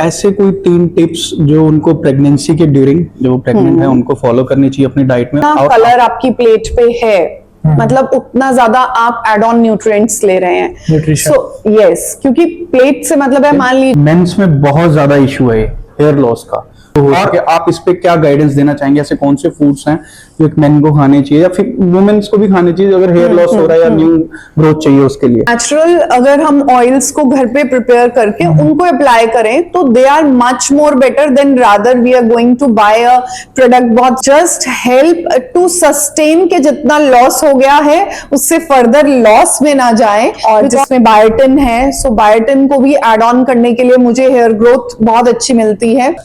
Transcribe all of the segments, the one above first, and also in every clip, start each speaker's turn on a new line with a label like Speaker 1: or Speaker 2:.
Speaker 1: ऐसे कोई 3 टिप्स जो उनको प्रेगनेंसी के ड्यूरिंग, जो प्रेग्नेंट है उनको फॉलो करनी चाहिए अपनी डाइट में।
Speaker 2: और कलर आपकी प्लेट पे है, मतलब उतना ज्यादा आप एड ऑन न्यूट्रिएंट्स ले रहे हैं,
Speaker 3: न्यूट्रिशन।
Speaker 2: सो यस, क्योंकि प्लेट से मतलब है, मान लीजिए
Speaker 1: मेंस में बहुत ज्यादा इशू है हेयर लॉस का, और आप इस पे क्या गाइडेंस देना चाहेंगे? ऐसे कौन से फूड्स हैं जो एक मेन को खाने चाहिए या फिर वुमेन्स को भी खाने चाहिए अगर हेयर लॉस हो रहा है या न्यू ग्रोथ चाहिए उसके लिए?
Speaker 2: नेचुरल अगर हम ऑयल्स को घर पे प्रिपेयर करके उनको अप्लाई करें तो they are much more better than rather we are going to buy a product. बहुत जस्ट हेल्प टू सस्टेन के जितना लॉस हो गया है उससे फर्दर लॉस में ना जाए। और जिसमें बायोटिन है, सो बायोटिन को भी एड ऑन करने के लिए मुझे हेयर ग्रोथ बहुत अच्छी मिलती है।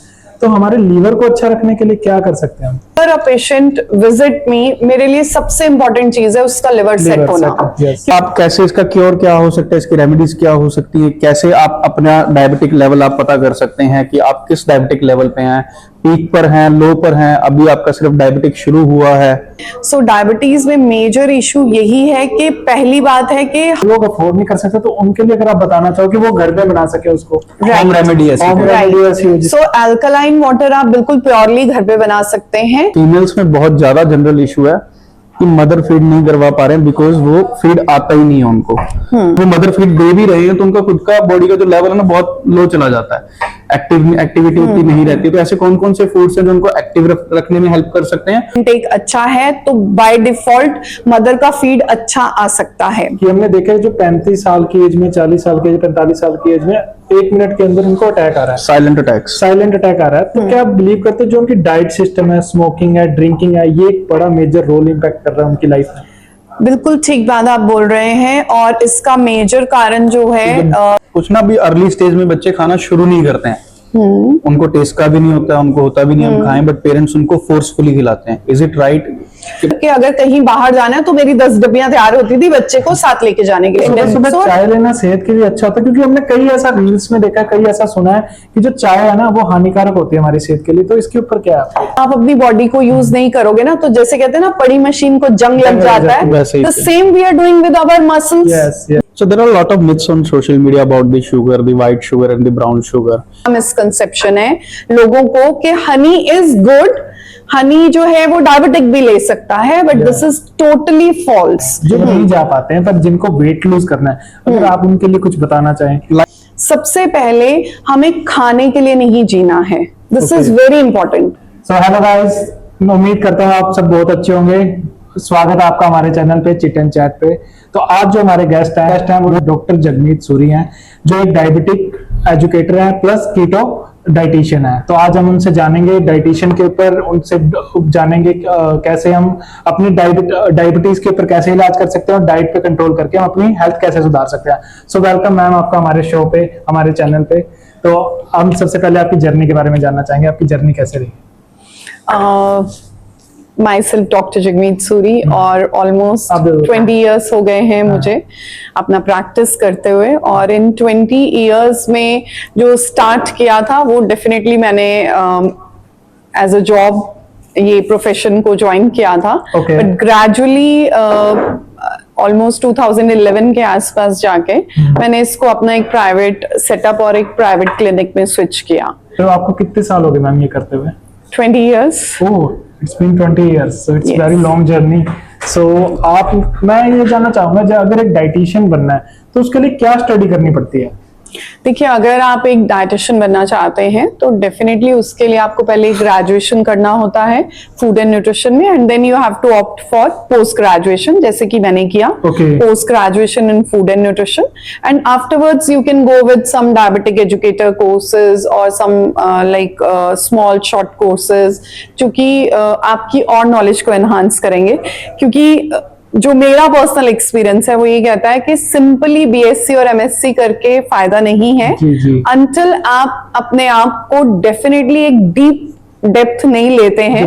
Speaker 3: तो हमारे लीवर को अच्छा रखने के लिए क्या कर सकते हैं हम?
Speaker 2: अगर अ पेशेंट विजिट मी, मेरे लिए सबसे इंपॉर्टेंट चीज है उसका लिवर सेट होना।
Speaker 1: आप कैसे इसका क्योर क्या हो सकता है, इसकी रेमेडीज क्या हो सकती है, कैसे आप अपना डायबिटिक लेवल आप पता कर सकते हैं कि आप किस डायबिटिक लेवल पे हैं, पीक पर हैं, लो पर हैं, अभी आपका सिर्फ डायबिटिक शुरू हुआ है?
Speaker 2: सो डायबिटीज में मेजर इशू यही है कि पहली बात है कि
Speaker 3: लोग अफोर्ड नहीं कर सकते, तो उनके लिए अगर आप बताना चाहो कि वो घर पे बना सके उसको,
Speaker 1: होम रेमेडी ऐसी
Speaker 2: सो अल्कलाइन वाटर आप बिल्कुल प्योरली घर पे बना सकते हैं।
Speaker 1: फीमेल्स में बहुत ज्यादा जनरल इशू है कि मदर फीड नहीं करवा पा रहे हैं बिकॉज वो फीड आता ही नहीं है उनको। वो मदर फीड दे भी रहे हैं तो उनका खुद का बॉडी का जो लेवल है ना बहुत लो चला जाता है, एक्टिविटी उतनी नहीं रहती। तो ऐसे कौन कौन से फूड्स हैं जो उनको एक्टिव रखने में हेल्प कर सकते हैं?
Speaker 2: इनटेक अच्छा है तो बाय डिफॉल्ट मदर का फीड अच्छा आ सकता है।
Speaker 3: कि हमने देखा है जो 35 साल की एज में, 40 साल की एज, 45 साल की एज में 1 मिनट के अंदर उनको अटैक आ रहा है, साइलेंट अटैक आ रहा है। तो क्या आप बिलीव करते हैं जो उनकी डाइट सिस्टम है, स्मोकिंग है, ड्रिंकिंग है, ये एक बड़ा मेजर रोल इम्पैक्ट कर रहा है उनकी लाइफ में?
Speaker 2: बिल्कुल ठीक बात आप बोल रहे हैं। और इसका मेजर कारण जो है
Speaker 1: कुछ ना भी अर्ली स्टेज में बच्चे खाना शुरू नहीं करते हैं, उनको टेस्ट का भी नहीं होता, उनको होता भी नहीं हम खाएं, बट पेरेंट्स उनको फोर्सफुली खिलाते हैं। इज इट राइट
Speaker 2: कि अगर कहीं बाहर जाना है तो मेरी 10 डब्बियां तैयार होती थी बच्चे को साथ लेके जाने के लिए।
Speaker 3: सुबह चाय लेना सेहत के लिए अच्छा होता है, क्योंकि हमने कई ऐसा रील्स में देखा, कई ऐसा सुना है कि जो चाय है ना वो हानिकारक होती है हमारी सेहत के लिए। तो इसके ऊपर क्या है आपको?
Speaker 2: आप अपनी बॉडी को यूज नहीं करोगे ना, तो जैसे कहते हैं ना पड़ी मशीन को जंग लग जाता है, the same we are doing with our muscles.
Speaker 1: So there are a lot of myths on social media about the sugar, the white sugar and the brown sugar.
Speaker 2: Misconception है लोगों को कि हनी इज गुड, हनी जो है वो diabetic भी ले सकता है, but this is totally false.
Speaker 3: जो नहीं जा पाते हैं पर जिनको वेट लूज करना है, अगर आप उनके लिए कुछ बताना चाहें?
Speaker 2: सबसे पहले हमें खाने के लिए नहीं जीना है, this is very important.
Speaker 3: So hello guys, मैं उम्मीद करता हूँ आप सब बहुत अच्छे होंगे। स्वागत है आपका हमारे चैनल पे चिट एंड चैट पे। तो आज जो हमारे गेस्ट हैं वो डॉक्टर जगमीत सूरी हैं, जो एक डायबिटिक एजुकेटर है प्लस कीटो डाइटिशियन है। तो आज हम उनसे जानेंगे डाइटिशियन के ऊपर, उनसे जानेंगे कैसे हम अपनी डायबिटीज के ऊपर कैसे इलाज कर सकते हैं और डाइट पे कंट्रोल करके हम अपनी हेल्थ कैसे सुधार सकते हैं। सो वेलकम मैम आपका हमारे शो पे, हमारे चैनल पे। तो हम सबसे पहले आपकी जर्नी के बारे में जानना चाहेंगे, आपकी जर्नी कैसे रही?
Speaker 2: My self doctor Jagmeet Suri, और ऑलमोस्ट 20 इयर्स हो गए हैं मुझे अपना प्रैक्टिस करते हुए। और इन 20 इयर्स में जो स्टार्ट किया था वो डेफिनेटली मैंने एज अ जॉब ये प्रोफेशन को ज्वाइन किया था, बट ग्रेजुअली ऑलमोस्ट 2011 के आसपास जाके मैंने इसको अपना एक प्राइवेट सेटअप और एक प्राइवेट क्लिनिक में स्विच किया।
Speaker 3: तो आपको कितने साल हो गए मैम ये करते हुए?
Speaker 2: 20 years.
Speaker 3: Oh, it's been 20 years, so it's very long journey. So मैं ये जानना चाहूंगा, अगर एक डाइटिशियन बनना है तो उसके लिए क्या स्टडी करनी पड़ती है?
Speaker 2: देखिए, अगर आप एक डाइटिशियन बनना चाहते हैं तो डेफिनेटली उसके लिए आपको पहले ग्रेजुएशन करना होता है फूड एंड न्यूट्रिशन में, and then you have to opt for post graduation, जैसे कि मैंने किया post graduation in food and nutrition. And afterwards you can go with some diabetic educator courses और some like small short courses, जो कि आपकी और नॉलेज को एनहांस करेंगे। क्योंकि जो मेरा पर्सनल एक्सपीरियंस है वो ये कहता है कि सिंपली बीएससी और एमएससी करके फायदा नहीं है, अंटिल आप अपने आप को डेफिनेटली एक डीप डेप्थ नहीं लेते हैं,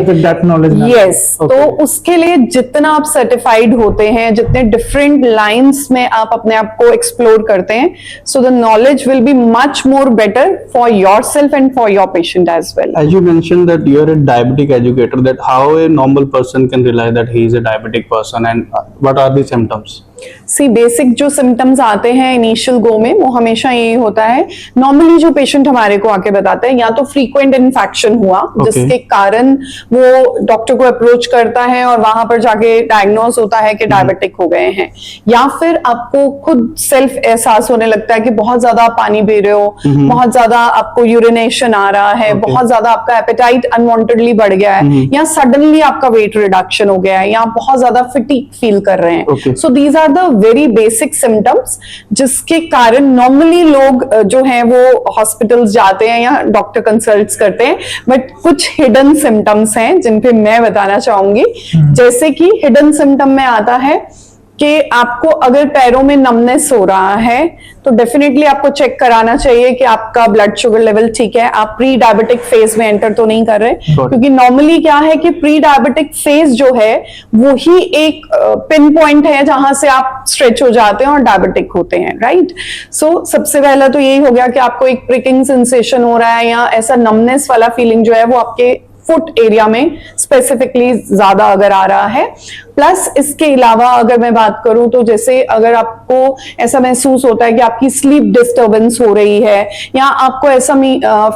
Speaker 2: यस। तो उसके लिए जितना आप सर्टिफाइड होते हैं, जितने डिफरेंट लाइंस में आप अपने आप को एक्सप्लोर करते हैं, so the knowledge will be much more better for yourself and for your patient as well.
Speaker 1: As you mentioned that you are a diabetic educator, that how a normal person can realize that he is a diabetic person and what are the symptoms?
Speaker 2: See basic जो symptoms आते हैं initial गो में वो हमेशा यही होता है। Normally जो पेशेंट हमारे को आके बताते हैं या तो फ्रीक्वेंट इन्फेक्शन हुआ जिसके कारण वो डॉक्टर को अप्रोच करता है और वहां पर जाके डायग्नोस होता है कि डायबिटिक हो गए हैं, या फिर आपको खुद सेल्फ एहसास होने लगता है कि बहुत ज्यादा आप पानी पी रहे हो, बहुत ज्यादा आपको यूरिनेशन आ रहा है, बहुत ज्यादा आपका एपेटाइट अनवांटेडली बढ़ गया है, या सडनली आपका वेट रिडक्शन हो गया है, या आप बहुत ज्यादा फटीग फील कर रहे हैं। So these are the very basic symptoms जिसके कारण नॉर्मली लोग जो हैं वो हॉस्पिटल्स जाते हैं या डॉक्टर कंसल्ट्स करते हैं। बट कुछ हिडन सिम्टम्स हैं जिन पे मैं बताना चाहूंगी। जैसे कि हिडन सिम्टम में आता है कि आपको अगर पैरों में नमनेस हो रहा है तो डेफिनेटली आपको चेक कराना चाहिए कि आपका ब्लड शुगर लेवल ठीक है, आप प्री डायबिटिक फेज में एंटर तो नहीं कर रहे। क्योंकि नॉर्मली क्या है कि प्री डायबिटिक फेज जो है वो ही एक पिन पॉइंट है जहां से आप स्ट्रेच हो जाते हैं और डायबिटिक होते हैं, राइट। सो सबसे पहला तो यही हो गया कि आपको एक प्रिकिंग सेंसेशन हो रहा है या ऐसा नमनेस वाला फीलिंग जो है वो आपके फुट एरिया में स्पेसिफिकली ज्यादा अगर आ रहा है। प्लस इसके अलावा अगर मैं बात करूं तो जैसे अगर आपको ऐसा महसूस होता है कि आपकी स्लीप डिस्टर्बेंस हो रही है, या आपको ऐसा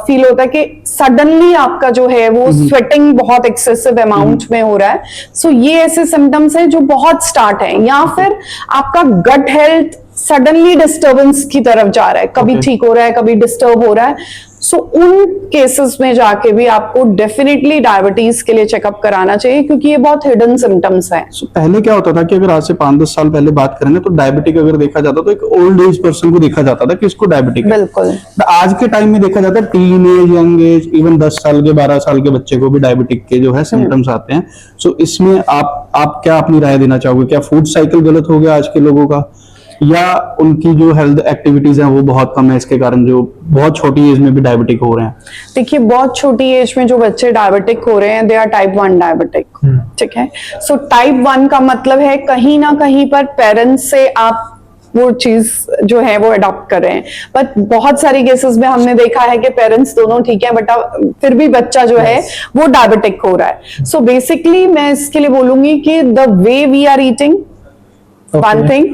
Speaker 2: फील होता है कि सडनली आपका जो है वो स्वेटिंग बहुत एक्सेसिव अमाउंट में हो रहा है, सो ये ऐसे सिम्टम्स हैं जो बहुत स्टार्ट है। या फिर आपका गट हेल्थ सडनली डिस्टर्बेंस की तरफ जा रहा है, कभी ठीक हो रहा है कभी डिस्टर्ब हो रहा है। सो उन केसेस में जाके भी आपको डेफिनेटली डायबिटीज के लिए चेकअप कराना चाहिए क्योंकि ये बहुत हिडन सिम्टम्स हैं।
Speaker 1: पहले क्या होता था कि अगर आज से 5-10 साल पहले बात करें ना तो डायबिटिक अगर देखा जाता तो एक ओल्ड एज पर्सन को देखा जाता था कि इसको डायबिटिक है।
Speaker 2: बिल्कुल।
Speaker 1: आज के टाइम में देखा जाता है teen age, young age, even 10 साल के 12 साल के बच्चे को भी डायबिटिक के जो है सिम्टम्स आते हैं। सो इसमें आप क्या अपनी राय देना चाहोगे? क्या फूड साइकिल गलत हो गया आज के लोगों का, या उनकी जो हेल्थ एक्टिविटीज हैं वो बहुत कम है इसके कारण जो बहुत छोटी एज में भी डायबिटिक हो रहे हैं?
Speaker 2: देखिए बहुत छोटी एज में जो बच्चे डायबिटिक हो रहे हैं दे आर टाइप 1 डायबिटिक, ठीक है। सो टाइप 1 का मतलब है कहीं ना कहीं पर पेरेंट्स से आप वो चीज जो है वो अडॉप्ट कर रहे हैं। बट बहुत सारी केसेस में हमने देखा है कि पेरेंट्स दोनों ठीक है बट फिर भी बच्चा जो है वो डायबिटिक हो रहा है। सो बेसिकली मैं इसके लिए बोलूंगी कि the way we are eating, one thing,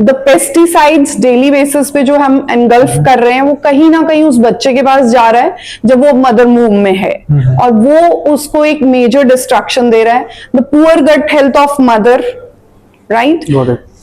Speaker 2: the pesticides daily basis पे जो हम एनगल्फ कर रहे हैं वो कहीं ना कहीं उस बच्चे के पास जा रहा है जब वो मदर मूव में है, और वो उसको एक मेजर डिस्ट्रक्शन दे रहा है। The poor gut health of mother, right,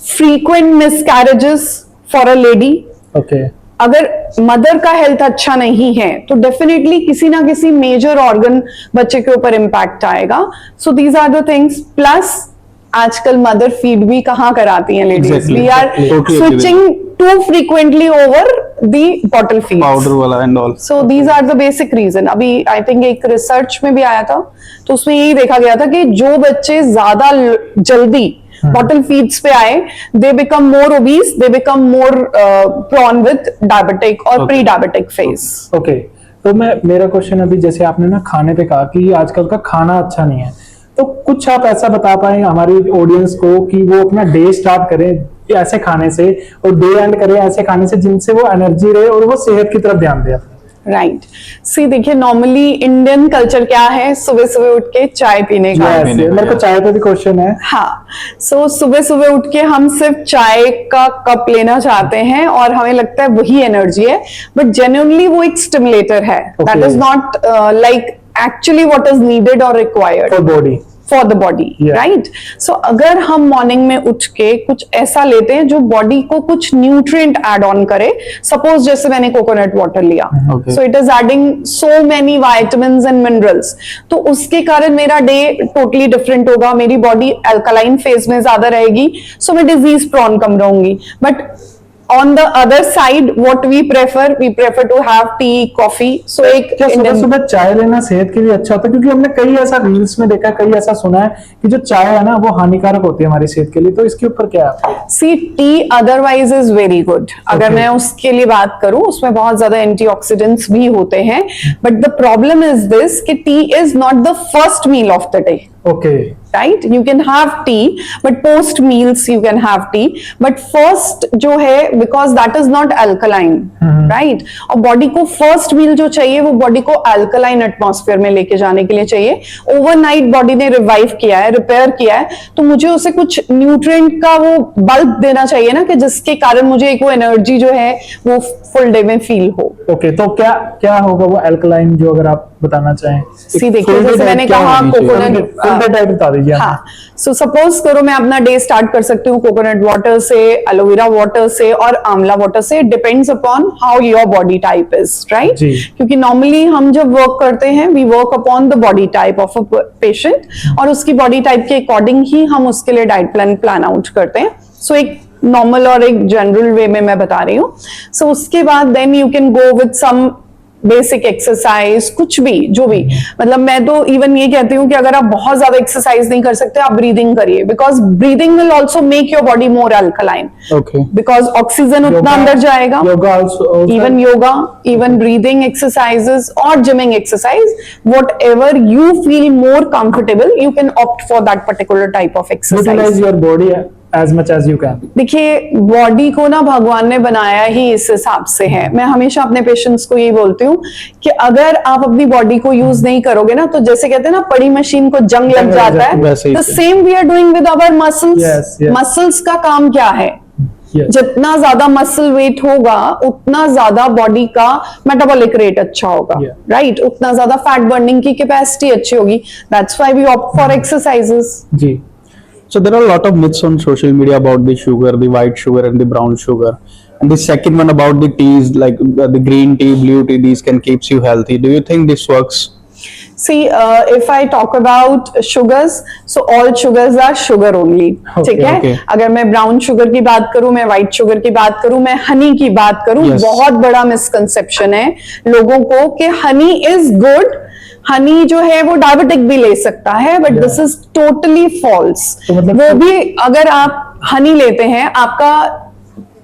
Speaker 2: frequent miscarriages for a lady.
Speaker 3: Okay,
Speaker 2: अगर मदर का हेल्थ अच्छा नहीं है तो डेफिनेटली किसी ना किसी मेजर ऑर्गन बच्चे के ऊपर इम्पैक्ट आएगा। So these are the things. Plus आजकल मदर फीड भी कहाँ कराती हैं ladies, we are switching to frequently over the bottle feed,
Speaker 1: powder वाला and all.
Speaker 2: So these are the basic reason. अभी आई थिंक एक रिसर्च में भी आया था तो उसमें यही देखा गया था कि जो बच्चे ज्यादा जल्दी बॉटल फीड्स पे आए they become more obese, they become more prone with diabetic और प्री डायबिटिक फेज।
Speaker 3: ओके, तो मेरा क्वेश्चन अभी जैसे आपने ना खाने पे कहा कि आजकल का खाना अच्छा नहीं है, तो कुछ आप ऐसा बता पाए हमारी ऑडियंस को कि वो अपना डे स्टार्ट करें ऐसे खाने से और डे एंड करें ऐसे खाने से जिनसे वो एनर्जी रहे और वो सेहत की तरफ ध्यान दे।
Speaker 2: राइट, सी देखिए नॉर्मली इंडियन कल्चर क्या है, सुबह सुबह उठ के चाय पीने का।
Speaker 3: मेरे को चाय पे भी क्वेश्चन है।
Speaker 2: हाँ, सो सुबह सुबह उठ के हम सिर्फ चाय का कप लेना चाहते हैं और हमें लगता है वही एनर्जी है, बट जेन्युइनली वो एक स्टिमुलेटर है। That is not like actually what is needed or required for the body, right? So अगर हम मॉर्निंग में उठ के कुछ ऐसा लेते हैं जो बॉडी को कुछ न्यूट्रिएंट ऐड ऑन करे, सपोज जैसे मैंने कोकोनट वाटर लिया, so it is adding so many vitamins and minerals, तो उसके कारण मेरा डे टोटली डिफरेंट होगा, मेरी बॉडी अल्कलाइन फेज में ज्यादा रहेगी, so मैं डिजीज प्रॉन कम रहूंगी। But on the other side what we prefer to have tea, coffee. So एक
Speaker 3: सुबह चाय लेना सेहत के लिए अच्छा होता है, क्योंकि हमने कई ऐसा रील्स में देखा, कई ऐसा सुना है कि जो चाय है ना वो हानिकारक होती है हमारी सेहत के लिए, तो इसके ऊपर क्या है?
Speaker 2: See, tea otherwise is very good. अगर मैं उसके लिए बात करूं उसमें बहुत ज्यादा एंटीऑक्सीडेंट्स भी होते हैं, but the problem is this कि tea is not the first meal of the day.
Speaker 3: Okay.
Speaker 2: Right, you can have T but post meals you can have T, but first जो है because that is not alkaline, right, और body को first meal जो चाहिए वो body को alkaline atmosphere में लेके जाने के लिए चाहिए। ओवरनाइट बॉडी ने रिवाइव किया है, रिपेयर किया है, तो मुझे उसे कुछ न्यूट्रिएंट का वो बल्क देना चाहिए ना, कि जिसके कारण मुझे एक वो एनर्जी जो है वो फुल डे में फील हो।
Speaker 3: ओके, तो क्या क्या होगा वो अल्कलाइन, जो अगर आप बताना चाहें?
Speaker 2: सी देखिए, जैसे मैंने कहा कोकोनट
Speaker 3: डाइट बता दीजिए।
Speaker 2: हाँ, सो सपोज करो मैं अपना डे स्टार्ट कर सकती हूँ कोकोनट वाटर से, एलोवेरा वाटर से और आंवला वाटर से, depends upon how your body type is, right, क्योंकि नॉर्मली हम जब वर्क करते हैं we work upon the body type of a patient, और उसकी बॉडी टाइप के अकॉर्डिंग ही हम उसके लिए डाइट प्लान आउट करते हैं। सो एक नॉर्मल और एक जनरल वे में मैं बता रही हूँ। सो उसके बाद then you can go with some basic exercise, कुछ भी जो भी, मतलब मैं तो इवन ये कहती हूँ कि अगर आप बहुत ज्यादा एक्सरसाइज नहीं कर सकते आप ब्रीदिंग करिए, because breathing will also make your body more alkaline, because oxygen उतना अंदर जाएगा। Even yoga, even breathing exercises और gymming exercise, whatever you feel more comfortable you can opt for that particular type of exercise.
Speaker 3: Your body as much as you can।
Speaker 2: देखिए, body को ना भगवान ने बनाया ही इस हिसाब से है। मैं हमेशा अपने पेशेंट्स को यही बोलती हूँ कि अगर आप अपनी बॉडी को यूज नहीं करोगे ना, तो जैसे कहते हैं ना पड़ी मशीन को जंग लग जाता है, तो same we are doing with our muscles. Muscles का काम क्या है? जितना ज्यादा मसल वेट होगा उतना ज्यादा बॉडी का मेटाबॉलिक रेट अच्छा होगा, राइट, उतना ज्यादा फैट बर्निंग की कैपेसिटी अच्छी होगी। That's why we opt for exercises.
Speaker 3: जी।
Speaker 1: So there are a lot of myths on social media about the sugar, the white sugar and the brown sugar. And the second one about the teas, like the green tea, blue tea, these can keeps you healthy. Do you think this works?
Speaker 2: See, if I talk about sugars, so all sugars are sugar only. ठीक है? अगर मैं brown sugar की बात करूं, मैं white sugar की बात करूं, मैं honey की बात करूं, बहुत बड़ा misconception है लोगों को कि honey is good. हनी जो है वो डायबिटिक भी ले सकता है, but this is totally false. वो भी अगर आप हनी लेते हैं, आपका,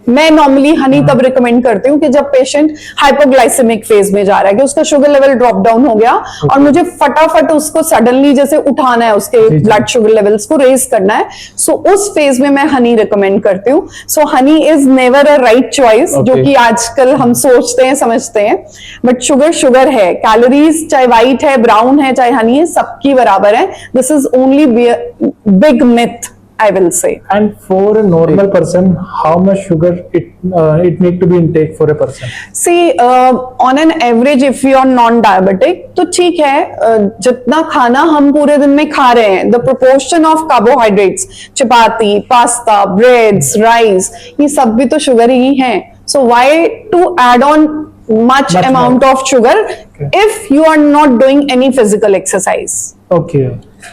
Speaker 2: मैं नॉर्मली हनी तब रिकमेंड करती हूँ कि जब पेशेंट हाइपोग्लाइसेमिक फेज में जा रहा है, कि उसका शुगर लेवल ड्रॉप डाउन हो गया और मुझे फटाफट उसको सडनली जैसे उठाना है, उसके ब्लड शुगर लेवल्स को रेज करना है, सो उस फेज में मैं हनी रिकमेंड करती हूँ। So honey is never a right choice, जो कि आजकल हम सोचते हैं समझते हैं, बट शुगर शुगर है। कैलोरीज चाहे व्हाइट है, ब्राउन है, चाहे हनी है, सबकी बराबर है। This is only big myth, I will say.
Speaker 3: And for a normal person, how much sugar it need to be intake for a person?
Speaker 2: See, on an average, if you are non-diabetic, तो ठीक है, जितना खाना हम पूरे दिन में खा रहे हैं, the proportion of carbohydrates, chapati, pasta, breads, rice, ये सब भी तो शुगर ही हैं. So why to add on much amount of sugar if you are not doing any physical exercise?
Speaker 3: Okay.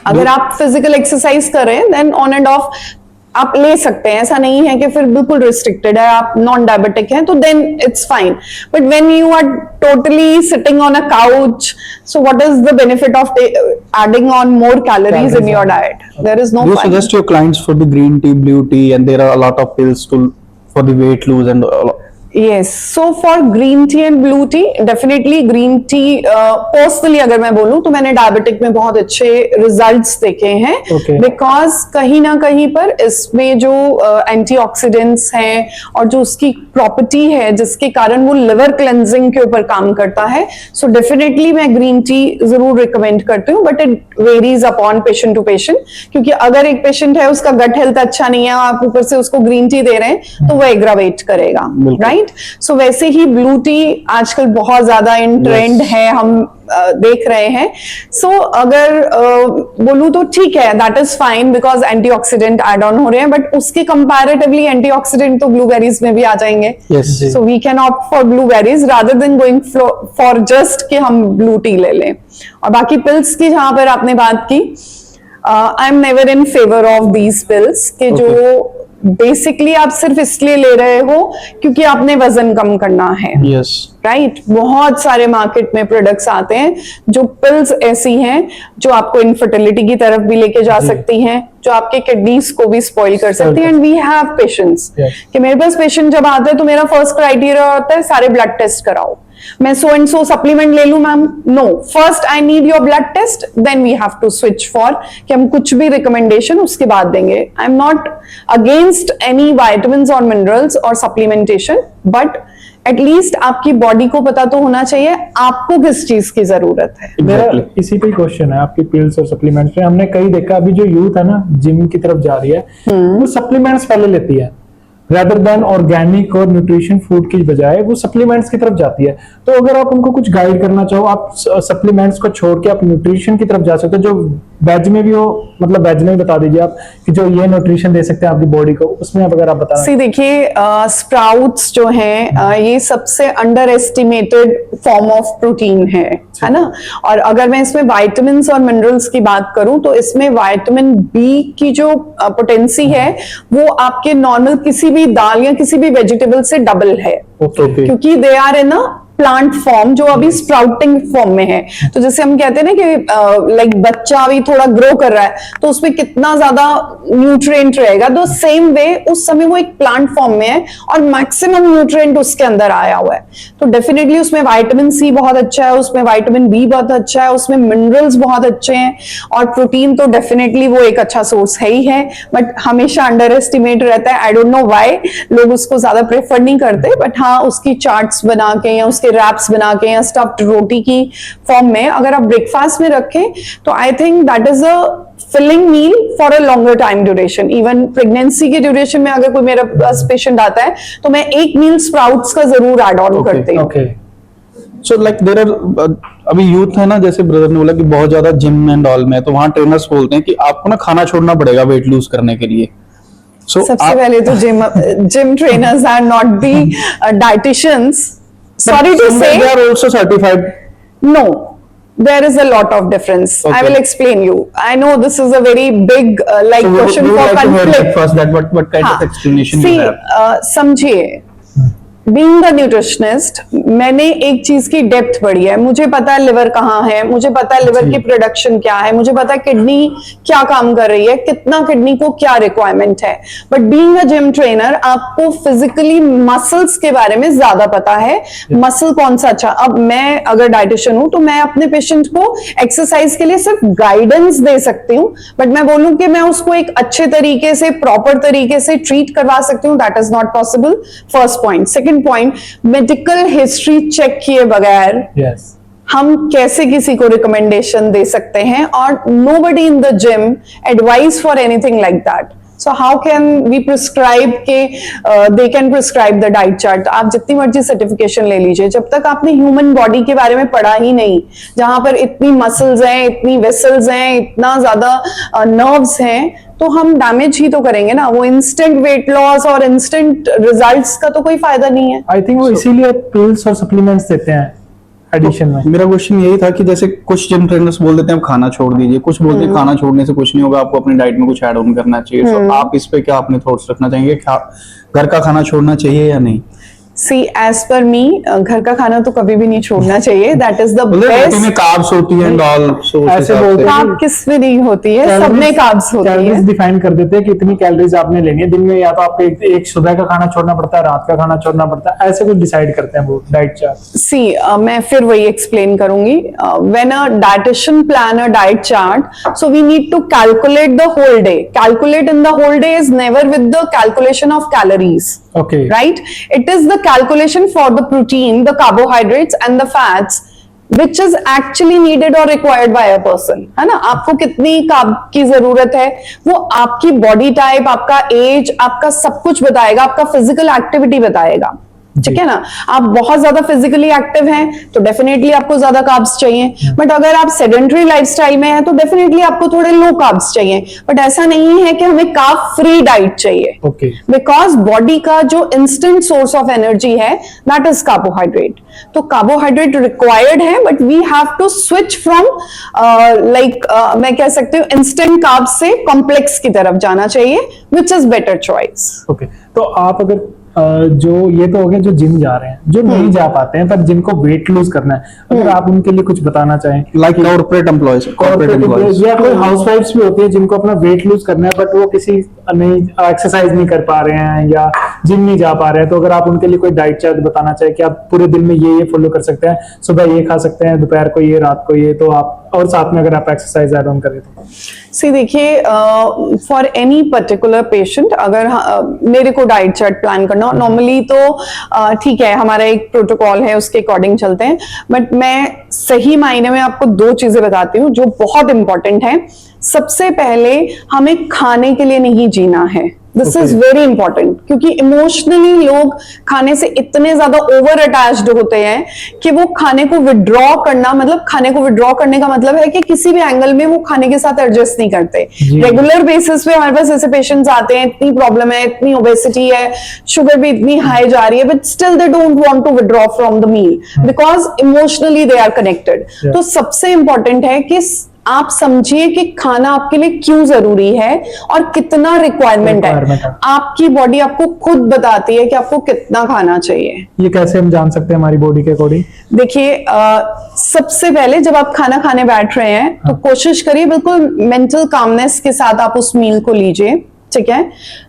Speaker 2: अगर आप फिजिकल एक्सरसाइज करें देन ऑन एंड ऑफ आप ले सकते हैं, ऐसा नहीं है कि फिर बिल्कुल रिस्ट्रिक्टेड है, आप नॉन डायबिटिक हैं तो then it's fine. But when you are totally sitting on a couch, so what is the benefit of adding on more calories in your diet? There is no.
Speaker 1: You suggest your clients for the green tea, blue tea, and there are a lot of pills for the weight lose and
Speaker 2: Yes, so for green tea and blue tea, definitely green tea, personally अगर मैं बोलूँ तो मैंने diabetic में बहुत अच्छे results देखे हैं, बिकॉज कहीं ना कहीं पर इसमें जो एंटीऑक्सीडेंट्स हैं और जो उसकी प्रॉपर्टी है जिसके कारण वो लिवर क्लेंजिंग के ऊपर काम करता है, सो डेफिनेटली मैं ग्रीन टी जरूर रिकमेंड करती हूँ, but it varies upon patient to patient, क्योंकि अगर एक पेशेंट है उसका गट हेल्थ अच्छा नहीं है, आप ऊपर से उसको ग्रीन टी दे रहे हैं तो वो एग्रावेट करेगा, राइट? सो वैसे ही ब्लू टी आजकल बहुत ज्यादा इन ट्रेंड है, हम देख रहे हैं। सो अगर बोलूं तो ठीक है, that is fine because antioxidant add on हो रहे हैं, बट उसके कंपैरेटिवली एंटीऑक्सीडेंट तो ब्लूबेरीज में भी आ जाएंगे। So we can opt for blueberries rather than going for just कि हम ब्लू टी ले लें। और बाकी पिल्स की जहां पर आपने बात की, I am never in favour of these pills के जो बेसिकली आप सिर्फ इसलिए ले रहे हो क्योंकि आपने वजन कम करना है, राइट? बहुत सारे मार्केट में प्रोडक्ट्स आते हैं जो पिल्स ऐसी हैं जो आपको इनफर्टिलिटी की तरफ भी लेके जा सकती हैं, जो आपके किडनीज को भी स्पॉइल कर सकती है। एंड वी हैव पेशेंट्स कि मेरे पास पेशेंट जब आते हैं तो मेरा फर्स्ट क्राइटेरिया होता है सारे ब्लड टेस्ट कराओ, मैं सो एंड सो सप्लीमेंट ले लूं ma'am, no, first I need your blood test, then we have to switch for कि हम कुछ भी रिकमेंडेशन उसके बाद देंगे. I am not against any vitamin और मिनरल्स और सप्लीमेंटेशन, बट एटलीस्ट आपकी बॉडी को पता तो होना चाहिए आपको किस चीज की जरूरत है.
Speaker 3: मेरा
Speaker 1: Exactly.
Speaker 3: इसी पे क्वेश्चन है आपकी पिल्स और सप्लीमेंट्स में. हमने कई देखा अभी जो यूथ है ना जिम की तरफ जा रही है, वो सप्लीमेंट्स पहले लेती है rather than ऑर्गेनिक और न्यूट्रिशन फूड की बजाय वो सप्लीमेंट्स की तरफ जाती है. तो अगर आप उनको कुछ गाइड करना चाहो, आप सप्लीमेंट्स को छोड़ के आप न्यूट्रिशन की तरफ जा सकते हो, जो वेज में भी हो, मतलब वेज में बता दीजिए आप कि जो ये न्यूट्रिशन दे सकते हैं आपकी बॉडी को, उसमें अगर आप बता.
Speaker 2: सी देखिए, स्प्राउट्स जो हैं ये सबसे under estimated form of protein है ना. और अगर मैं इसमें विटामिन और मिनरल्स की बात करूं तो इसमें विटामिन बी की जो पोटेंसी है वो आपके नॉर्मल किसी भी दाल या किसी भी वेजिटेबल से डबल है,
Speaker 3: ओके.
Speaker 2: क्योंकि they are in a plant form जो अभी स्प्राउटिंग फॉर्म में है. तो जैसे हम कहते हैं ना कि लाइक बच्चा अभी थोड़ा ग्रो कर रहा है तो उसमें कितना ज्यादा न्यूट्रिएंट रहेगा, तो सेम वे उस समय वो एक प्लांट फॉर्म में है और मैक्सिमम न्यूट्रिएंट उसके अंदर आया हुआ है. तो डेफिनेटली उसमें विटामिन सी बहुत अच्छा है, उसमें विटामिन बी बहुत अच्छा है, उसमें मिनरल्स बहुत अच्छे हैं, और प्रोटीन तो डेफिनेटली वो एक अच्छा सोर्स है ही है, बट हमेशा अंडर एस्टिमेट रहता है. आई डोंट नो व्हाई लोग उसको ज्यादा प्रेफर नहीं करते, बट हाँ उसकी चार्ट्स बना के या रैप्स बना के या स्टफ्ड रोटी की फॉर्म में अगर आप ब्रेकफास्ट में रखें तो I think that is a filling meal for a longer time duration. Even pregnancy के ड्यूरेशन में अगर कोई मेरे पास पेशेंट आता है तो मैं एक मील स्प्राउट्स का जरूर ऐड ऑन करती हूँ.
Speaker 3: Okay.
Speaker 1: So like there are अभी यूथ है ना, जैसे ब्रदर ने बोला कि बहुत ज्यादा जिम एंड ऑल में, तो वहां ट्रेनर्स बोलते हैं कि आपको ना खाना छोड़ना पड़ेगा वेट लूज करने के लिए.
Speaker 2: सबसे पहले तो gym trainers are not the dieticians. Sorry to say,
Speaker 1: they are also certified.
Speaker 2: No, there is a lot of difference. I
Speaker 1: Okay.
Speaker 2: will explain you. I know this is a very big like
Speaker 1: So
Speaker 2: question
Speaker 1: we
Speaker 2: for
Speaker 1: would like to hear that
Speaker 2: conflict.
Speaker 1: first, that what kind
Speaker 2: हाँ,
Speaker 1: of explanation
Speaker 2: see,
Speaker 1: you have.
Speaker 2: समझिए, being the nutritionist मैंने एक चीज की depth बढ़ी है. मुझे पता है लिवर कहाँ है, मुझे पता है लिवर की प्रोडक्शन क्या है, मुझे पता है किडनी क्या काम कर रही है, कितना किडनी को क्या रिक्वायरमेंट है. But being a gym trainer आपको फिजिकली मसल्स के बारे में ज्यादा पता है, मसल कौन सा अच्छा. अब मैं अगर डाइटिशियन हूं तो मैं अपने पेशेंट को एक्सरसाइज के लिए सिर्फ गाइडेंस दे सकती हूँ, बट मैं बोलूं कि मैं उसको एक अच्छे तरीके से प्रॉपर तरीके से ट्रीट करवा सकती हूँ, that is not possible. First point. Second point, medical history check किए बगैर
Speaker 3: यस
Speaker 2: हम कैसे किसी को रिकमेंडेशन दे सकते हैं, और nobody in the gym advise for anything like that. So how can we prescribe के they can prescribe the diet chart. आप जितनी मर्जी सर्टिफिकेशन ले लीजिए, जब तक आपने ह्यूमन बॉडी के बारे में पढ़ा ही नहीं, जहां पर इतनी मसल्स हैं, इतनी वेसल्स हैं, इतना ज्यादा नर्व्स हैं, तो हम डैमेज ही तो करेंगे ना. वो इंस्टेंट वेट लॉस और इंस्टेंट रिजल्ट्स का तो कोई फायदा नहीं है.
Speaker 3: आई थिंक वो इसीलिए पिल्स और सप्लीमेंट्स देते हैं एडिशन में.
Speaker 1: मेरा क्वेश्चन यही था कि जैसे कुछ जिम ट्रेनर्स बोल देते हैं आप खाना छोड़ दीजिए, कुछ बोलते हैं खाना छोड़ने से कुछ नहीं होगा, आपको अपनी डाइट में कुछ ऐड ऑन करना चाहिए. तो आप इस पे क्या अपने थॉट्स रखना चाहेंगे, क्या घर का खाना छोड़ना चाहिए या नहीं?
Speaker 2: सी एज पर मी घर का खाना तो कभी भी नहीं छोड़ना चाहिए. That is the best.
Speaker 1: में कार्ब्स होती है एंड ऑल, सो
Speaker 3: ऐसे बोलते हैं.
Speaker 2: कार्ब किस में नहीं होती है, सब में कार्ब्स होती है.
Speaker 3: कैलोरीज डिफाइन कर देते हैं कि इतनी कैलोरीज आपने लेनी है दिन में, या तो आपको एक सुबह का खाना छोड़ना पड़ता है, रात का खाना छोड़ना पड़ता है, ऐसे कुछ डिसाइड करते हैं वो डाइट चार्ट.
Speaker 2: सी मैं फिर वही एक्सप्लेन करूंगी. When a dietician plan a diet chart, so we need to calculate the whole day. Calculate in the whole day is never with the calculation of calories.
Speaker 3: Okay.
Speaker 2: Right? It is the calculation for the protein, the carbohydrates and the fats which is actually needed or required by a person. है ना. आपको कितनी carb की जरूरत है वो आपकी body type, आपका एज, आपका सब कुछ बताएगा, आपका फिजिकल एक्टिविटी बताएगा. ठीक है ना. आप बहुत ज्यादा फिजिकली एक्टिव हैं तो डेफिनेटली आपको ज्यादा कार्ब्स चाहिए, बट अगर आप सेडेंटरी लाइफस्टाइल में हैं तो डेफिनेटली आपको थोड़े लो कार्ब्स चाहिए. बट ऐसा नहीं है कि हमें कार्ब फ्री डाइट चाहिए,
Speaker 3: Okay.
Speaker 2: बिकॉज बॉडी का जो इंस्टेंट सोर्स ऑफ एनर्जी है दैट इज कार्बोहाइड्रेट. तो कार्बोहाइड्रेट रिक्वायर्ड है, but we have to switch from like मैं कह सकती हूँ इंस्टेंट कार्ब से कॉम्प्लेक्स की तरफ जाना चाहिए, which is better choice.
Speaker 3: Okay. तो आप अगर जो ये तो हो गया जो जिम जा रहे हैं, जो नहीं जा पाते हैं पर जिनको वेट लूज करना है, अगर आप उनके लिए कुछ बताना चाहें।
Speaker 1: लाइक कॉर्पोरेट एम्प्लॉयज
Speaker 3: या कोई हाउसवाइफ्स भी होती है जिनको अपना वेट लूज करना है बट वो किसी नहीं एक्सरसाइज नहीं कर पा रहे हैं या जिम नहीं जा पा रहे हैं, तो अगर आप उनके लिए कोई डाइट चार्ट बताना चाहें कि आप पूरे दिन में ये फॉलो कर सकते हैं, सुबह ये खा सकते हैं, दोपहर को ये, रात को ये, तो आप और साथ में अगर आप एक्सरसाइज ऐड ऑन करें तो।
Speaker 2: सी देखिए, फॉर एनी पर्टिकुलर पेशेंट अगर मेरे को डाइट चार्ट प्लान करना नॉर्मली तो ठीक है, हमारा एक प्रोटोकॉल है उसके अकॉर्डिंग चलते हैं, बट मैं सही मायने में आपको दो चीजें बताती हूँ जो बहुत इंपॉर्टेंट है। सबसे पहले हमें खाने के लिए नहीं जीना है, दिस इज वेरी इंपॉर्टेंट, क्योंकि इमोशनली लोग खाने से इतने ज्यादा ओवर अटैच्ड होते हैं कि वो खाने को विड्रॉ करना, मतलब खाने को विड्रॉ करने का मतलब है कि किसी भी एंगल में वो खाने के साथ एडजस्ट नहीं करते। रेगुलर बेसिस पे हमारे पास ऐसे पेशेंट्स आते हैं, इतनी प्रॉब्लम है, इतनी ओबेसिटी है, शुगर भी इतनी हाई जा रही है, but still they don't want to withdraw from the meal because emotionally they are connected. तो सबसे इंपॉर्टेंट है कि आप समझिए कि खाना आपके लिए क्यों जरूरी है और कितना रिक्वायरमेंट है। आपकी बॉडी आपको खुद बताती है कि आपको कितना खाना चाहिए।
Speaker 3: ये कैसे हम जान सकते हैं हमारी बॉडी के अकॉर्डिंग?
Speaker 2: देखिए, सबसे पहले जब आप खाना खाने बैठ रहे हैं तो कोशिश करिए बिल्कुल मेंटल कामनेस के साथ आप उस मील को लीजिए, ठीक है।